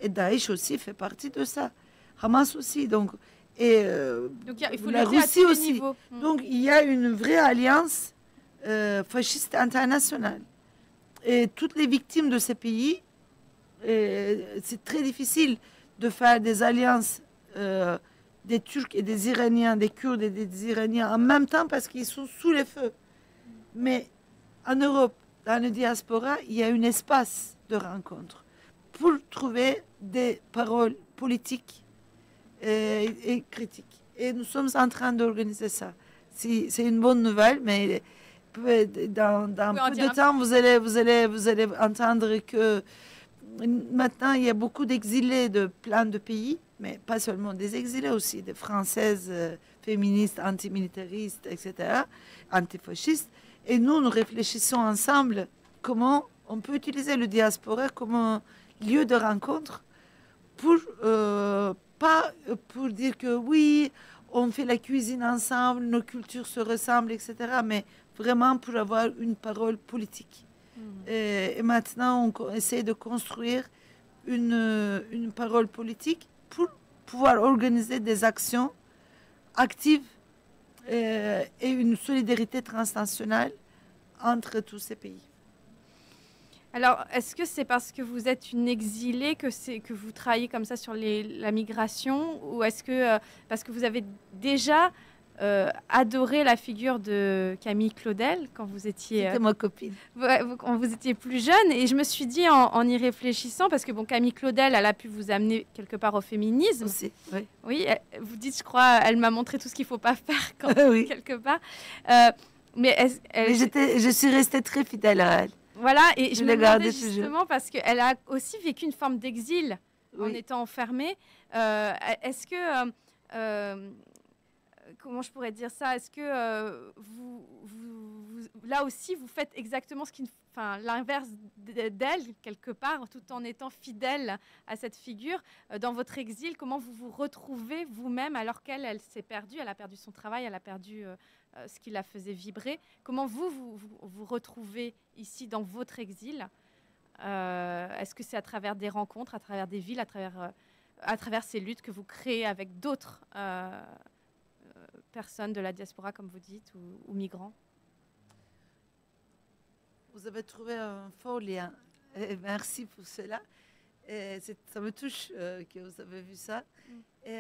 Et Daesh aussi fait partie de ça. Hamas aussi. Donc il faut la Russie aussi. Donc, il y a une vraie alliance fasciste internationale. Et toutes les victimes de ces pays, c'est très difficile de faire des alliances des Turcs et des Iraniens, des Kurdes et des Iraniens en même temps parce qu'ils sont sous les feux. Mais en Europe, dans la diaspora, il y a un espace de rencontre pour trouver des paroles politiques et critiques. Et nous sommes en train d'organiser ça. C'est une bonne nouvelle, mais... Dans peu de temps, vous allez entendre que maintenant, il y a beaucoup d'exilés de plein de pays, mais pas seulement des exilés aussi, des Françaises féministes, antimilitaristes, etc., antifascistes. Et nous réfléchissons ensemble comment on peut utiliser le diaspora comme un lieu de rencontre pas pour dire que oui, on fait la cuisine ensemble, nos cultures se ressemblent, etc., mais vraiment pour avoir une parole politique. Et maintenant, on essaie de construire une parole politique pour pouvoir organiser des actions active et une solidarité transnationale entre tous ces pays. Alors, est-ce que c'est parce que vous êtes une exilée que vous travaillez comme ça sur la migration, ou est-ce que parce que vous avez déjà adoré la figure de Camille Claudel quand vous étiez... C'était ma copine. Quand vous étiez plus jeune, et je me suis dit en y réfléchissant, parce que bon, Camille Claudel, elle a pu vous amener quelque part au féminisme. Aussi, oui. Oui, vous dites, je crois, elle m'a montré tout ce qu'il ne faut pas faire quand, Oui. quelque part. Mais je suis restée très fidèle à elle. Voilà, et je me demandais toujours. justement, parce qu'elle a aussi vécu une forme d'exil en Oui. étant enfermée. Est-ce que... comment je pourrais dire ça? Est-ce que là aussi, vous faites exactement l'inverse d'elle, quelque part, tout en étant fidèle à cette figure dans votre exil? Comment vous vous retrouvez vous-même alors qu'elle s'est perdue, elle a perdu son travail, elle a perdu ce qui la faisait vibrer? Comment vous retrouvez ici dans votre exil? Est-ce que c'est à travers des rencontres, à travers des villes, à travers ces luttes que vous créez avec d'autres personnes de la diaspora, comme vous dites, ou migrants? Vous avez trouvé un fort lien. Et merci pour cela. Et ça me touche que vous avez vu ça. Et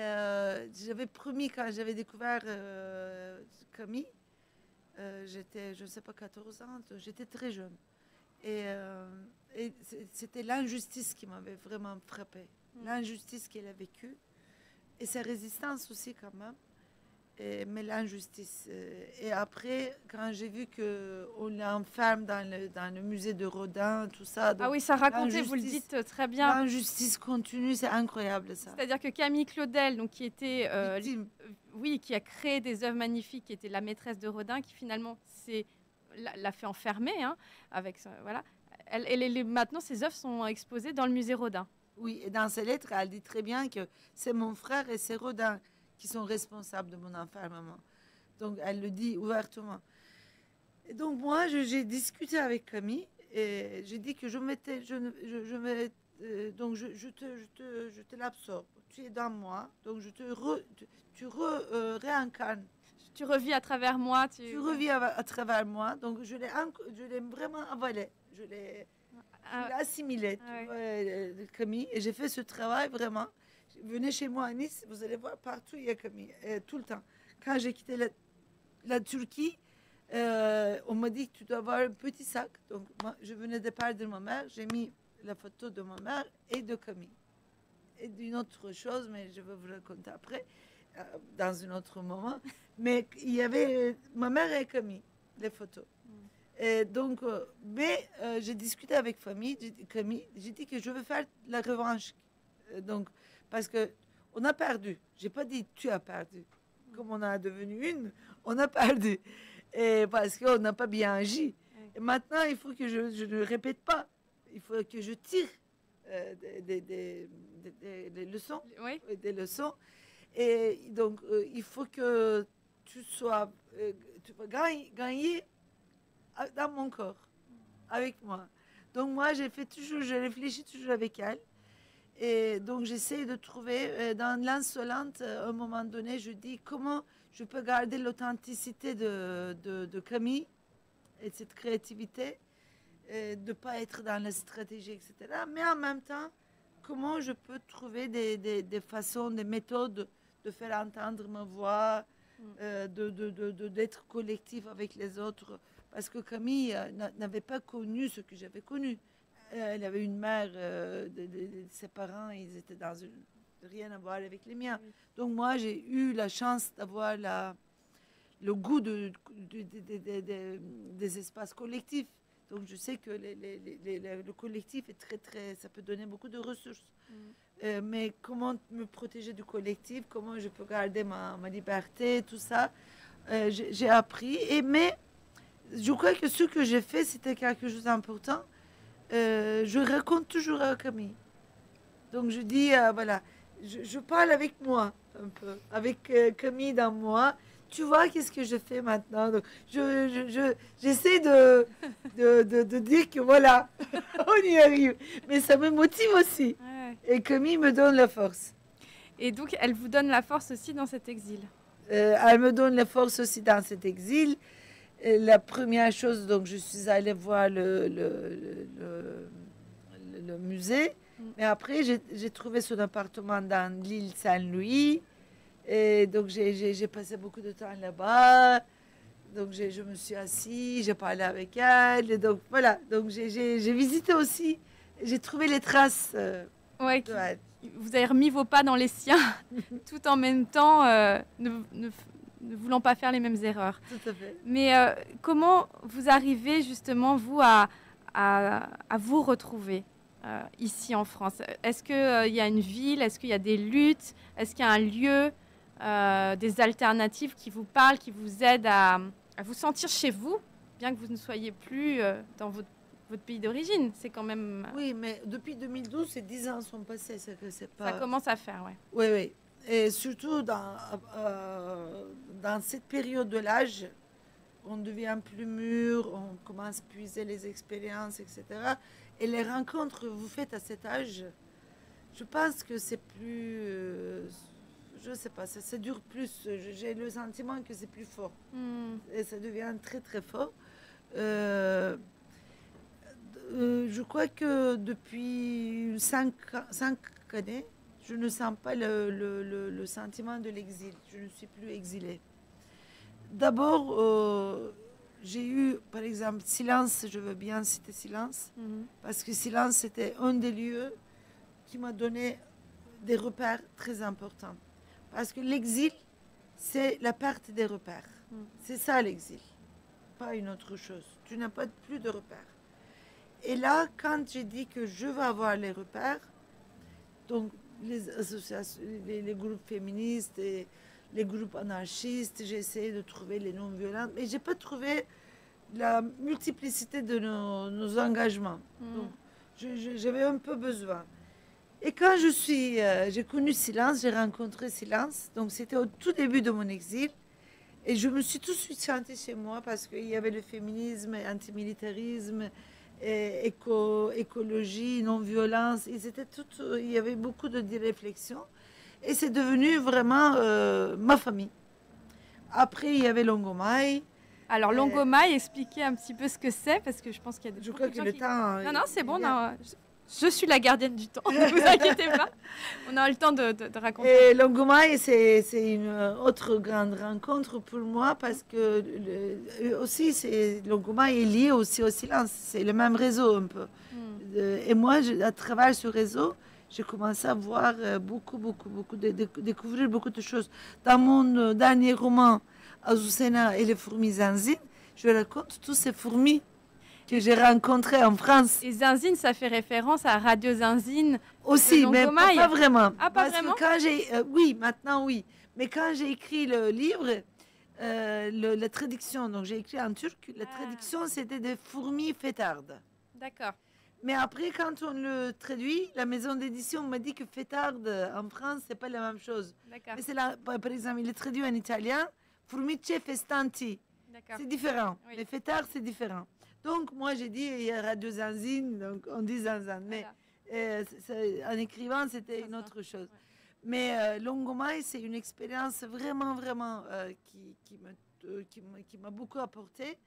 j'avais promis, quand j'avais découvert Camille, j'étais, je ne sais pas, 14 ans, j'étais très jeune. Et c'était l'injustice qui m'avait vraiment frappée. L'injustice qu'elle a vécue. Et sa résistance aussi, quand même. Mais l'injustice. Et après, quand j'ai vu qu'on l'enferme dans le musée de Rodin, tout ça. Ah oui, ça racontait, vous le dites très bien. L'injustice continue, c'est incroyable ça. C'est-à-dire que Camille Claudel, donc, qui était, qui a créé des œuvres magnifiques, qui était la maîtresse de Rodin, qui finalement l'a fait enfermer, hein, avec voilà. Maintenant, ses œuvres sont exposées dans le musée Rodin. Oui, et dans ses lettres, elle dit très bien que c'est mon frère et c'est Rodin qui sont responsables de mon enfermement. Donc, elle le dit ouvertement. Et donc, moi, j'ai discuté avec Camille et j'ai dit que je te l'absorbe. Tu es dans moi, donc tu réincarnes. Tu revis à travers moi. Tu revis à travers moi, donc je l'ai vraiment avalé. Je l'ai assimilé, Camille, et j'ai fait ce travail vraiment. Venez chez moi à Nice, vous allez voir, partout il y a Camille, tout le temps. Quand j'ai quitté la Turquie, on m'a dit que tu dois avoir un petit sac. Donc moi, je venais de parler de ma mère, j'ai mis la photo de ma mère et de Camille. Et d'une autre chose, mais je vais vous raconter après, dans un autre moment. Mais il y avait ma mère et Camille, les photos. Et donc, j'ai discuté avec Camille, j'ai dit que je veux faire la revanche. Donc, parce qu'on a perdu. Je n'ai pas dit tu as perdu. Comme on a devenu une, on a perdu. Et parce qu'on n'a pas bien agi. Et maintenant, il faut que je ne répète pas. Il faut que je tire des leçons. Oui. Des leçons. Et donc, il faut que tu vas gagner dans mon corps, avec moi. Donc, moi, je réfléchis toujours avec elle. Et donc, j'essaie de trouver, dans l'insolente, à un moment donné, je dis comment je peux garder l'authenticité de Camille et de cette créativité, de ne pas être dans la stratégie, etc. Mais en même temps, comment je peux trouver des façons, des méthodes de faire entendre ma voix, d'être collectif avec les autres. Parce que Camille n'avait pas connu ce que j'avais connu. Elle avait une mère, ses parents, ils étaient dans rien à voir avec les miens. Donc moi, j'ai eu la chance d'avoir le goût des espaces collectifs. Donc je sais que le collectif est très, ça peut donner beaucoup de ressources. Mais comment me protéger du collectif, comment je peux garder ma liberté, tout ça, j'ai appris. Mais je crois que ce que j'ai fait, c'était quelque chose d'important. Je raconte toujours à Camille. Donc je dis, voilà, je parle avec moi un peu, avec Camille dans moi. Tu vois, qu'est-ce que je fais maintenant? Donc, j'essaie de dire que voilà, on y arrive. Mais ça me motive aussi. Ouais. Et Camille me donne la force. Et donc, elle vous donne la force aussi dans cet exil? Elle me donne la force aussi dans cet exil. Et la première chose, donc, je suis allée voir le musée. Mais après, j'ai trouvé son appartement dans l'île Saint-Louis. Et donc, j'ai passé beaucoup de temps là-bas. Donc, je me suis assise, j'ai parlé avec elle. Et donc, voilà. Donc, j'ai visité aussi. J'ai trouvé les traces. Ouais, vous avez remis vos pas dans les siens, tout en même temps ne voulant pas faire les mêmes erreurs. Tout à fait. Mais comment vous arrivez justement, vous, à vous retrouver ici en France? Est-ce qu'il y a une ville? Est-ce qu'il y a des luttes? Est-ce qu'il y a un lieu, des alternatives qui vous parlent, qui vous aident à vous sentir chez vous, bien que vous ne soyez plus dans votre pays d'origine? C'est quand même... Oui, mais depuis 2012, ces 10 ans sont passés. C'est pas... Ça commence à faire, ouais. Oui, oui. Et surtout dans cette période de l'âge, on devient plus mûr, on commence à puiser les expériences, etc. Et les rencontres que vous faites à cet âge, je pense que c'est plus... je ne sais pas, ça dure plus. J'ai le sentiment que c'est plus fort. Et ça devient très, très fort. Je crois que depuis 5 années, je ne sens pas le sentiment de l'exil. Je ne suis plus exilée. D'abord, j'ai eu, par exemple, Silence, je veux bien citer Silence, parce que Silence, c'était un des lieux qui m'a donné des repères très importants. Parce que l'exil, c'est la perte des repères. C'est ça l'exil, pas une autre chose. Tu n'as pas plus de repères. Et là, quand j'ai dit que je veux avoir les repères, donc les associations, les groupes féministes et les groupes anarchistes, j'ai essayé de trouver les non-violents, mais je n'ai pas trouvé la multiplicité de nos engagements. Donc, j'avais un peu besoin. Et quand j'ai connu Silence, j'ai rencontré Silence, donc c'était au tout début de mon exil, et je me suis tout de suite sentie chez moi parce qu'il y avait le féminisme, antimilitarisme, écologie, non-violence. Il y avait beaucoup de réflexions. Et c'est devenu vraiment ma famille. Après, il y avait Longomai. Alors, Longomai, expliquez un petit peu ce que c'est, parce que je pense qu'il y a des Je crois que le temps... Non, c'est bon. Non, je suis la gardienne du temps, ne vous inquiétez pas. On a eu le temps de raconter. Et Longomai, c'est une autre grande rencontre pour moi parce que aussi, Longomai est lié aussi au silence. C'est le même réseau un peu. Et moi, à travers ce réseau, j'ai commencé à voir découvrir beaucoup de choses. Dans mon dernier roman, Azucena et les fourmis Zanzine, je raconte tous ces fourmis que j'ai rencontré en France. Et Zanzine, ça fait référence à Radio Zanzine aussi, mais pas vraiment. Ah, pas vraiment. Quand oui, maintenant oui. Mais quand j'ai écrit le livre, la traduction, donc j'ai écrit en turc, la traduction c'était des fourmis fêtardes. D'accord. Mais après, quand on le traduit, la maison d'édition m'a dit que fêtarde en France, c'est pas la même chose. D'accord. Mais c'est là, par exemple, il est traduit en italien, formice festanti. D'accord. C'est différent. Oui. Les fêtards, c'est différent. Donc, moi, j'ai dit, il y aura deux zanzines, donc on dit zanzane. Mais en écrivant, c'était une autre chose. Ouais. Mais Longomai, c'est une expérience vraiment, vraiment qui m'a beaucoup apporté.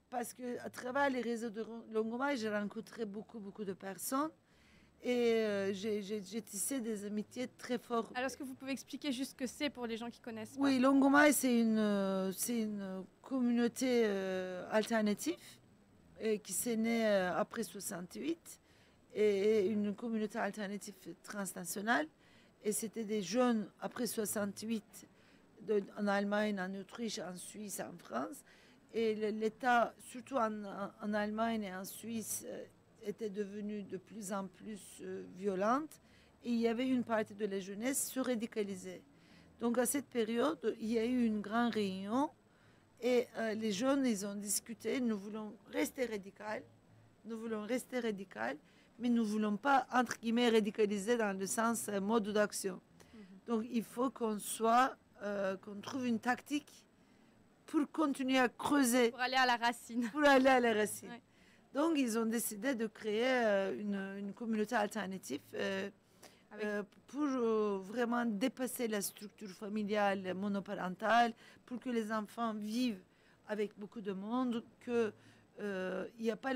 Parce qu'à travers les réseaux de Longomai, j'ai rencontré beaucoup de personnes. Et j'ai tissé des amitiés très fortes. Alors, est-ce que vous pouvez expliquer juste ce que c'est pour les gens qui connaissent pas? Oui, Longomai, c'est une communauté alternative qui s'est née après 68 et une communauté alternative transnationale. Et c'était des jeunes après 68 en Allemagne, en Autriche, en Suisse, en France. Et l'État, surtout en Allemagne et en Suisse, était devenu de plus en plus violente. Et il y avait une partie de la jeunesse se radicalisée. Donc à cette période, il y a eu une grande réunion. Et les jeunes, ils ont discuté, nous voulons rester radicaux, mais nous ne voulons pas, entre guillemets, radicaliser dans le sens mode d'action. Donc il faut qu'on trouve une tactique pour continuer à creuser. Pour aller à la racine. Ouais. Donc ils ont décidé de créer une communauté alternative pour vraiment dépasser la structure familiale monoparentale, pour que les enfants vivent avec beaucoup de monde, qu'il n'y a pas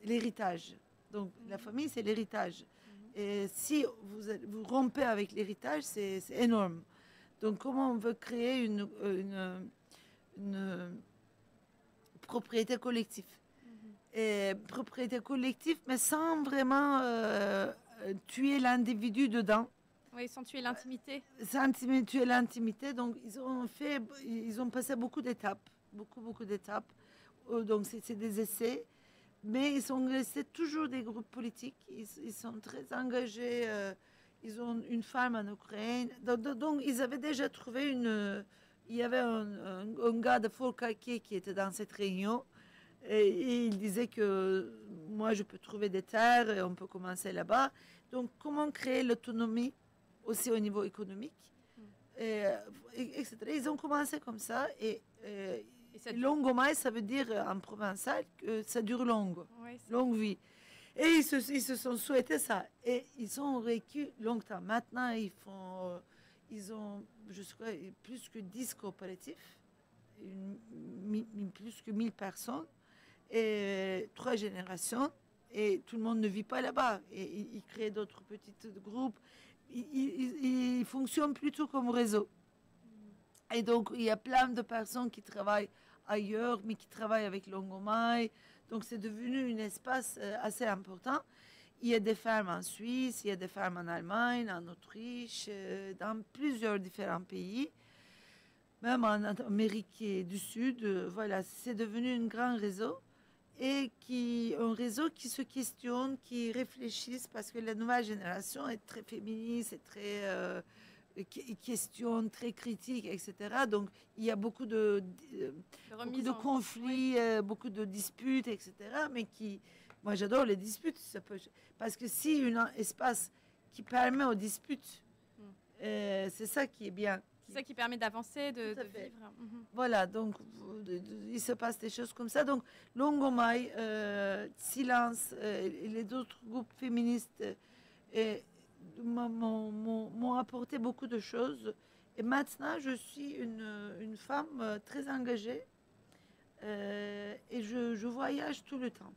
l'héritage. Donc la famille, c'est l'héritage. Et si vous rompez avec l'héritage, c'est énorme. Donc comment on veut créer une propriété collective. Et propriété collective, mais sans vraiment tuer l'individu dedans. Oui, sans tuer l'intimité. Sans tuer l'intimité. Donc, ils ont passé beaucoup d'étapes. Beaucoup d'étapes. Donc, c'est des essais. Mais ils sont restés toujours des groupes politiques. Ils sont très engagés. Ils ont une femme en Ukraine. Donc ils avaient déjà trouvé il y avait un gars de Folkake qui était dans cette réunion. Et il disait que moi, je peux trouver des terres et on peut commencer là-bas. Donc, comment créer l'autonomie aussi au niveau économique, etc. Ils ont commencé comme ça. Et Longomai, ça veut dire en provençal que ça dure longue, longue vie. Et ils se sont souhaités ça. Et ils ont vécu longtemps. Maintenant, ils ont, je crois, plus que 10 coopératifs, plus que 1000 personnes. Et 3 générations, et tout le monde ne vit pas là-bas. Et ils créent d'autres petits groupes. Ils fonctionnent plutôt comme réseau. Et donc, il y a plein de personnes qui travaillent ailleurs, mais qui travaillent avec Longomai. Donc, c'est devenu un espace assez important. Il y a des fermes en Suisse, il y a des fermes en Allemagne, en Autriche, dans plusieurs différents pays. Même en Amérique du Sud, voilà, c'est devenu un grand réseau. Et un réseau qui se questionne, qui réfléchissent, parce que la nouvelle génération est très féministe, est très questionne, très critique, etc. Donc il y a beaucoup de conflits, beaucoup de disputes, etc. Mais moi j'adore les disputes, parce que si un espace qui permet aux disputes, c'est ça qui est bien. C'est ça qui permet d'avancer, de vivre. Voilà, donc il se passe des choses comme ça. Donc Longomai, Silence et les autres groupes féministes m'ont apporté beaucoup de choses. Et maintenant, je suis une femme très engagée et je voyage tout le temps.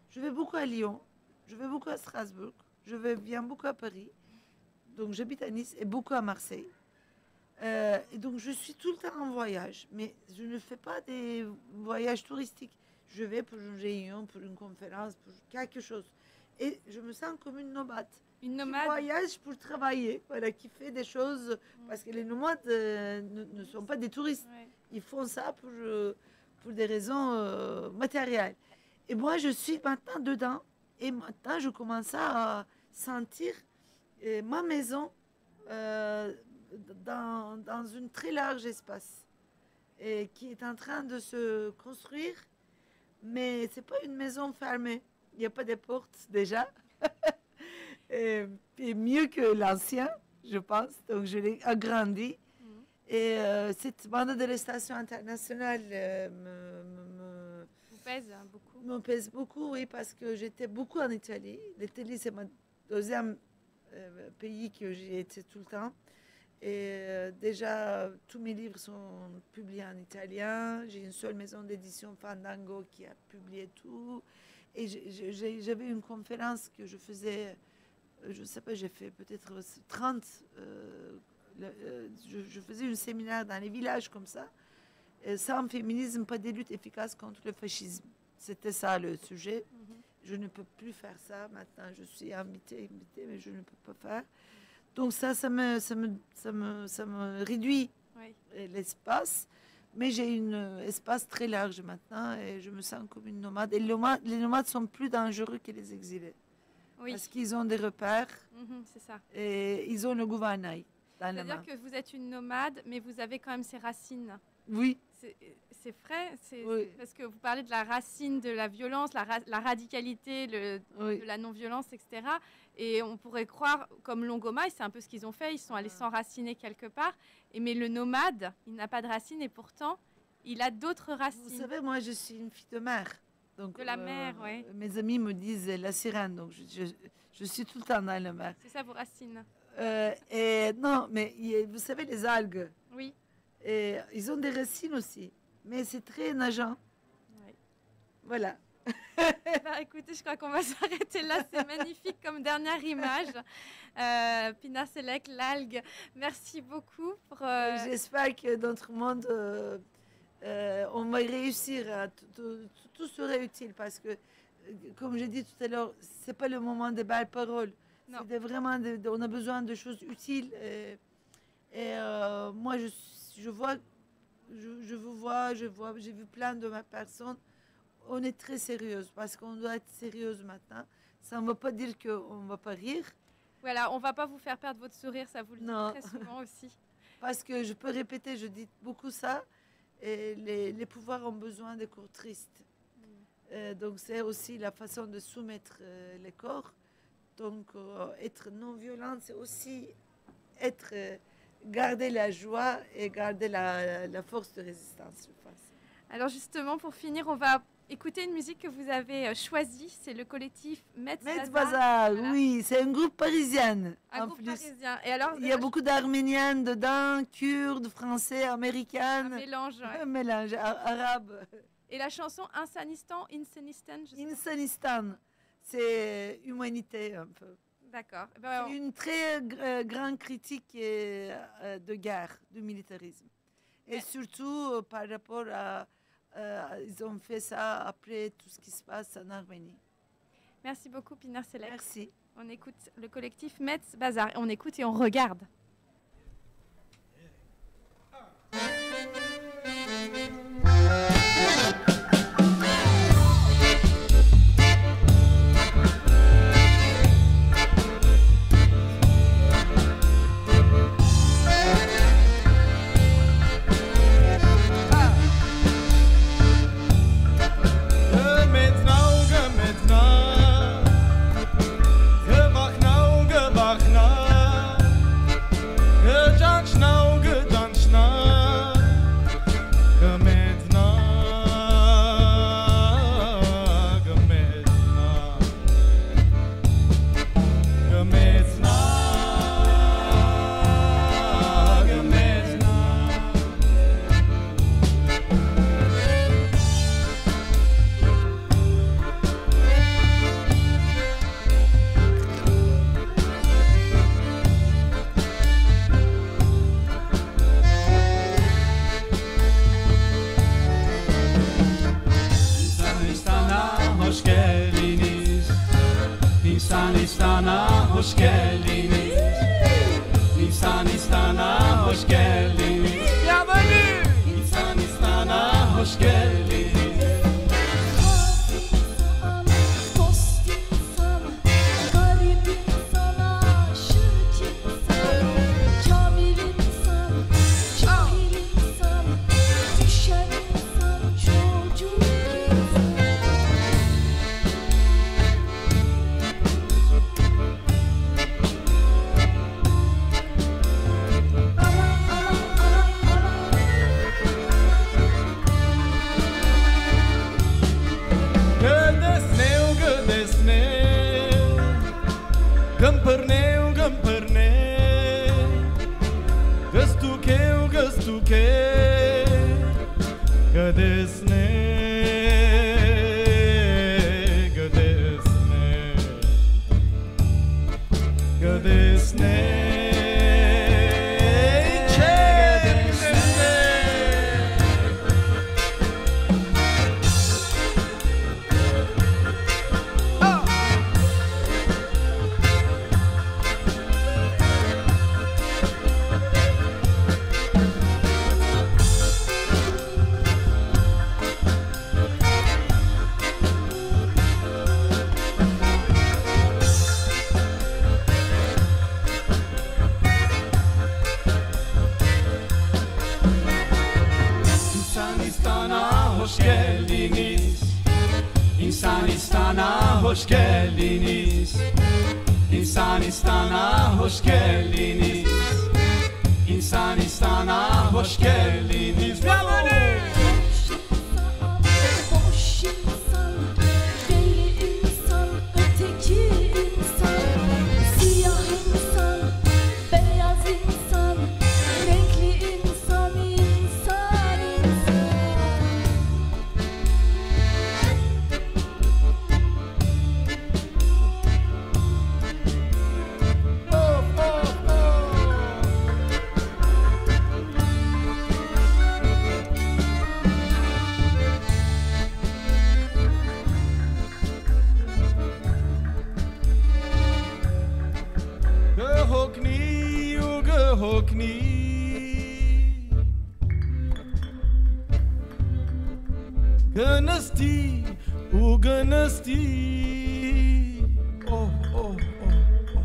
Je vais beaucoup à Lyon, je vais beaucoup à Strasbourg, viens beaucoup à Paris. Donc j'habite à Nice et beaucoup à Marseille. Et donc, je suis tout le temps en voyage, mais je ne fais pas des voyages touristiques. Je vais pour une réunion, pour une conférence, pour quelque chose. Et je me sens comme une nomade. Une nomade. Qui voyage pour travailler, voilà, qui fait des choses. Parce que les nomades ne sont pas des touristes. Ouais. Ils font ça pour des raisons matérielles. Et moi, je suis maintenant dedans. Et maintenant, je commence à sentir ma maison. Dans un très large espace et qui est en train de se construire, mais c'est pas une maison fermée. Il n'y a pas de portes déjà. et mieux que l'ancien, je pense. Donc je l'ai agrandi. Et cette bande d'arrestation internationale vous pèse beaucoup. Me pèse beaucoup, oui, parce que j'étais beaucoup en Italie. L'Italie, c'est mon deuxième pays que j'ai été tout le temps. Et déjà, tous mes livres sont publiés en italien. J'ai une seule maison d'édition, Fandango, qui a publié tout. Et j'avais une conférence que je faisais, je ne sais pas, j'ai fait peut-être 30. Je faisais un séminaire dans les villages comme ça. Sans féminisme, pas de lutte efficace contre le fascisme. C'était ça le sujet. Je ne peux plus faire ça maintenant. Je suis invitée, mais je ne peux pas faire. Donc ça me réduit l'espace, mais j'ai un espace très large maintenant et je me sens comme une nomade. Et les nomades sont plus dangereux que les exilés, parce qu'ils ont des repères, c'est ça. Et ils ont le gouvernail dans la main. C'est-à-dire que vous êtes une nomade, mais vous avez quand même ces racines. Oui. C'est vrai, parce que vous parlez de la racine de la violence, la radicalité, de la non-violence, etc. Et on pourrait croire, comme Longomai, c'est un peu ce qu'ils ont fait, ils sont allés s'enraciner quelque part. Mais le nomade, il n'a pas de racines et pourtant, il a d'autres racines. Vous savez, moi, je suis une fille de mer. Donc, De la mer, oui. Mes amis me disent la sirène, donc je suis tout le temps dans la mer. C'est ça vos racines. Et non, mais vous savez, les algues, Oui. et ils ont des racines aussi, mais c'est très nageant. Oui. Voilà. Bah, écoutez, je crois qu'on va s'arrêter là. C'est magnifique comme dernière image. Pina Selek, l'algue. Merci beaucoup. J'espère que dans notre monde, on va réussir. Tout serait utile parce que, comme j'ai dit tout à l'heure, c'est pas le moment des belles paroles. Non. C'est vraiment, on a besoin de choses utiles. Moi, je vous vois, j'ai vu plein de ma personne. On est très sérieuse parce qu'on doit être sérieuse maintenant. Ça ne veut pas dire qu'on ne va pas rire. Voilà, on ne va pas vous faire perdre votre sourire, ça vous le dit très souvent aussi. Parce que je peux répéter, je dis beaucoup ça, et les pouvoirs ont besoin de corps tristes. Donc c'est aussi la façon de soumettre les corps. Donc être non-violent, c'est aussi garder la joie et garder la force de résistance, je pense. Alors justement, pour finir, on va écouter une musique que vous avez choisie. C'est le collectif Metz Bazar. Voilà. Oui, c'est un groupe parisien. Un groupe parisien. Et alors, il y a beaucoup d'Arméniennes dedans, Kurdes, Français, Américaines. Un mélange. Ouais. Un mélange arabe. Et la chanson Insanistan, Insanistan, c'est humanité un peu. D'accord. C'est une très grande critique de guerre, du militarisme. Et surtout par rapport à... ils ont fait ça après tout ce qui se passe en Arménie. Merci beaucoup, Pina Selek. Merci. On écoute le collectif Metz Bazar. On écoute et on regarde. İnsanistan'a hoş geldiniz. İnsanistan'a hoş geldiniz. Ya böyle İnsanistan'a hoş geldiniz. Gâmpărneu, gâmpărneu, găstucheu, găstucheu, gădesne, gădesne, gădesne. Hoş geldiniz. İnsanistan'a hoş geldiniz. İnsanistan'a hoş geldiniz. İnsanistan'a hoş geldiniz. Hoş insan, hokni Gănăsti, u gănăsti Oh, oh, oh, oh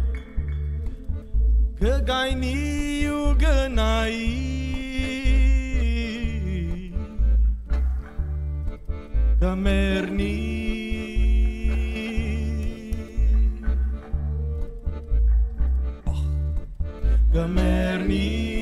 Că gaini u gănai Că merni Că merni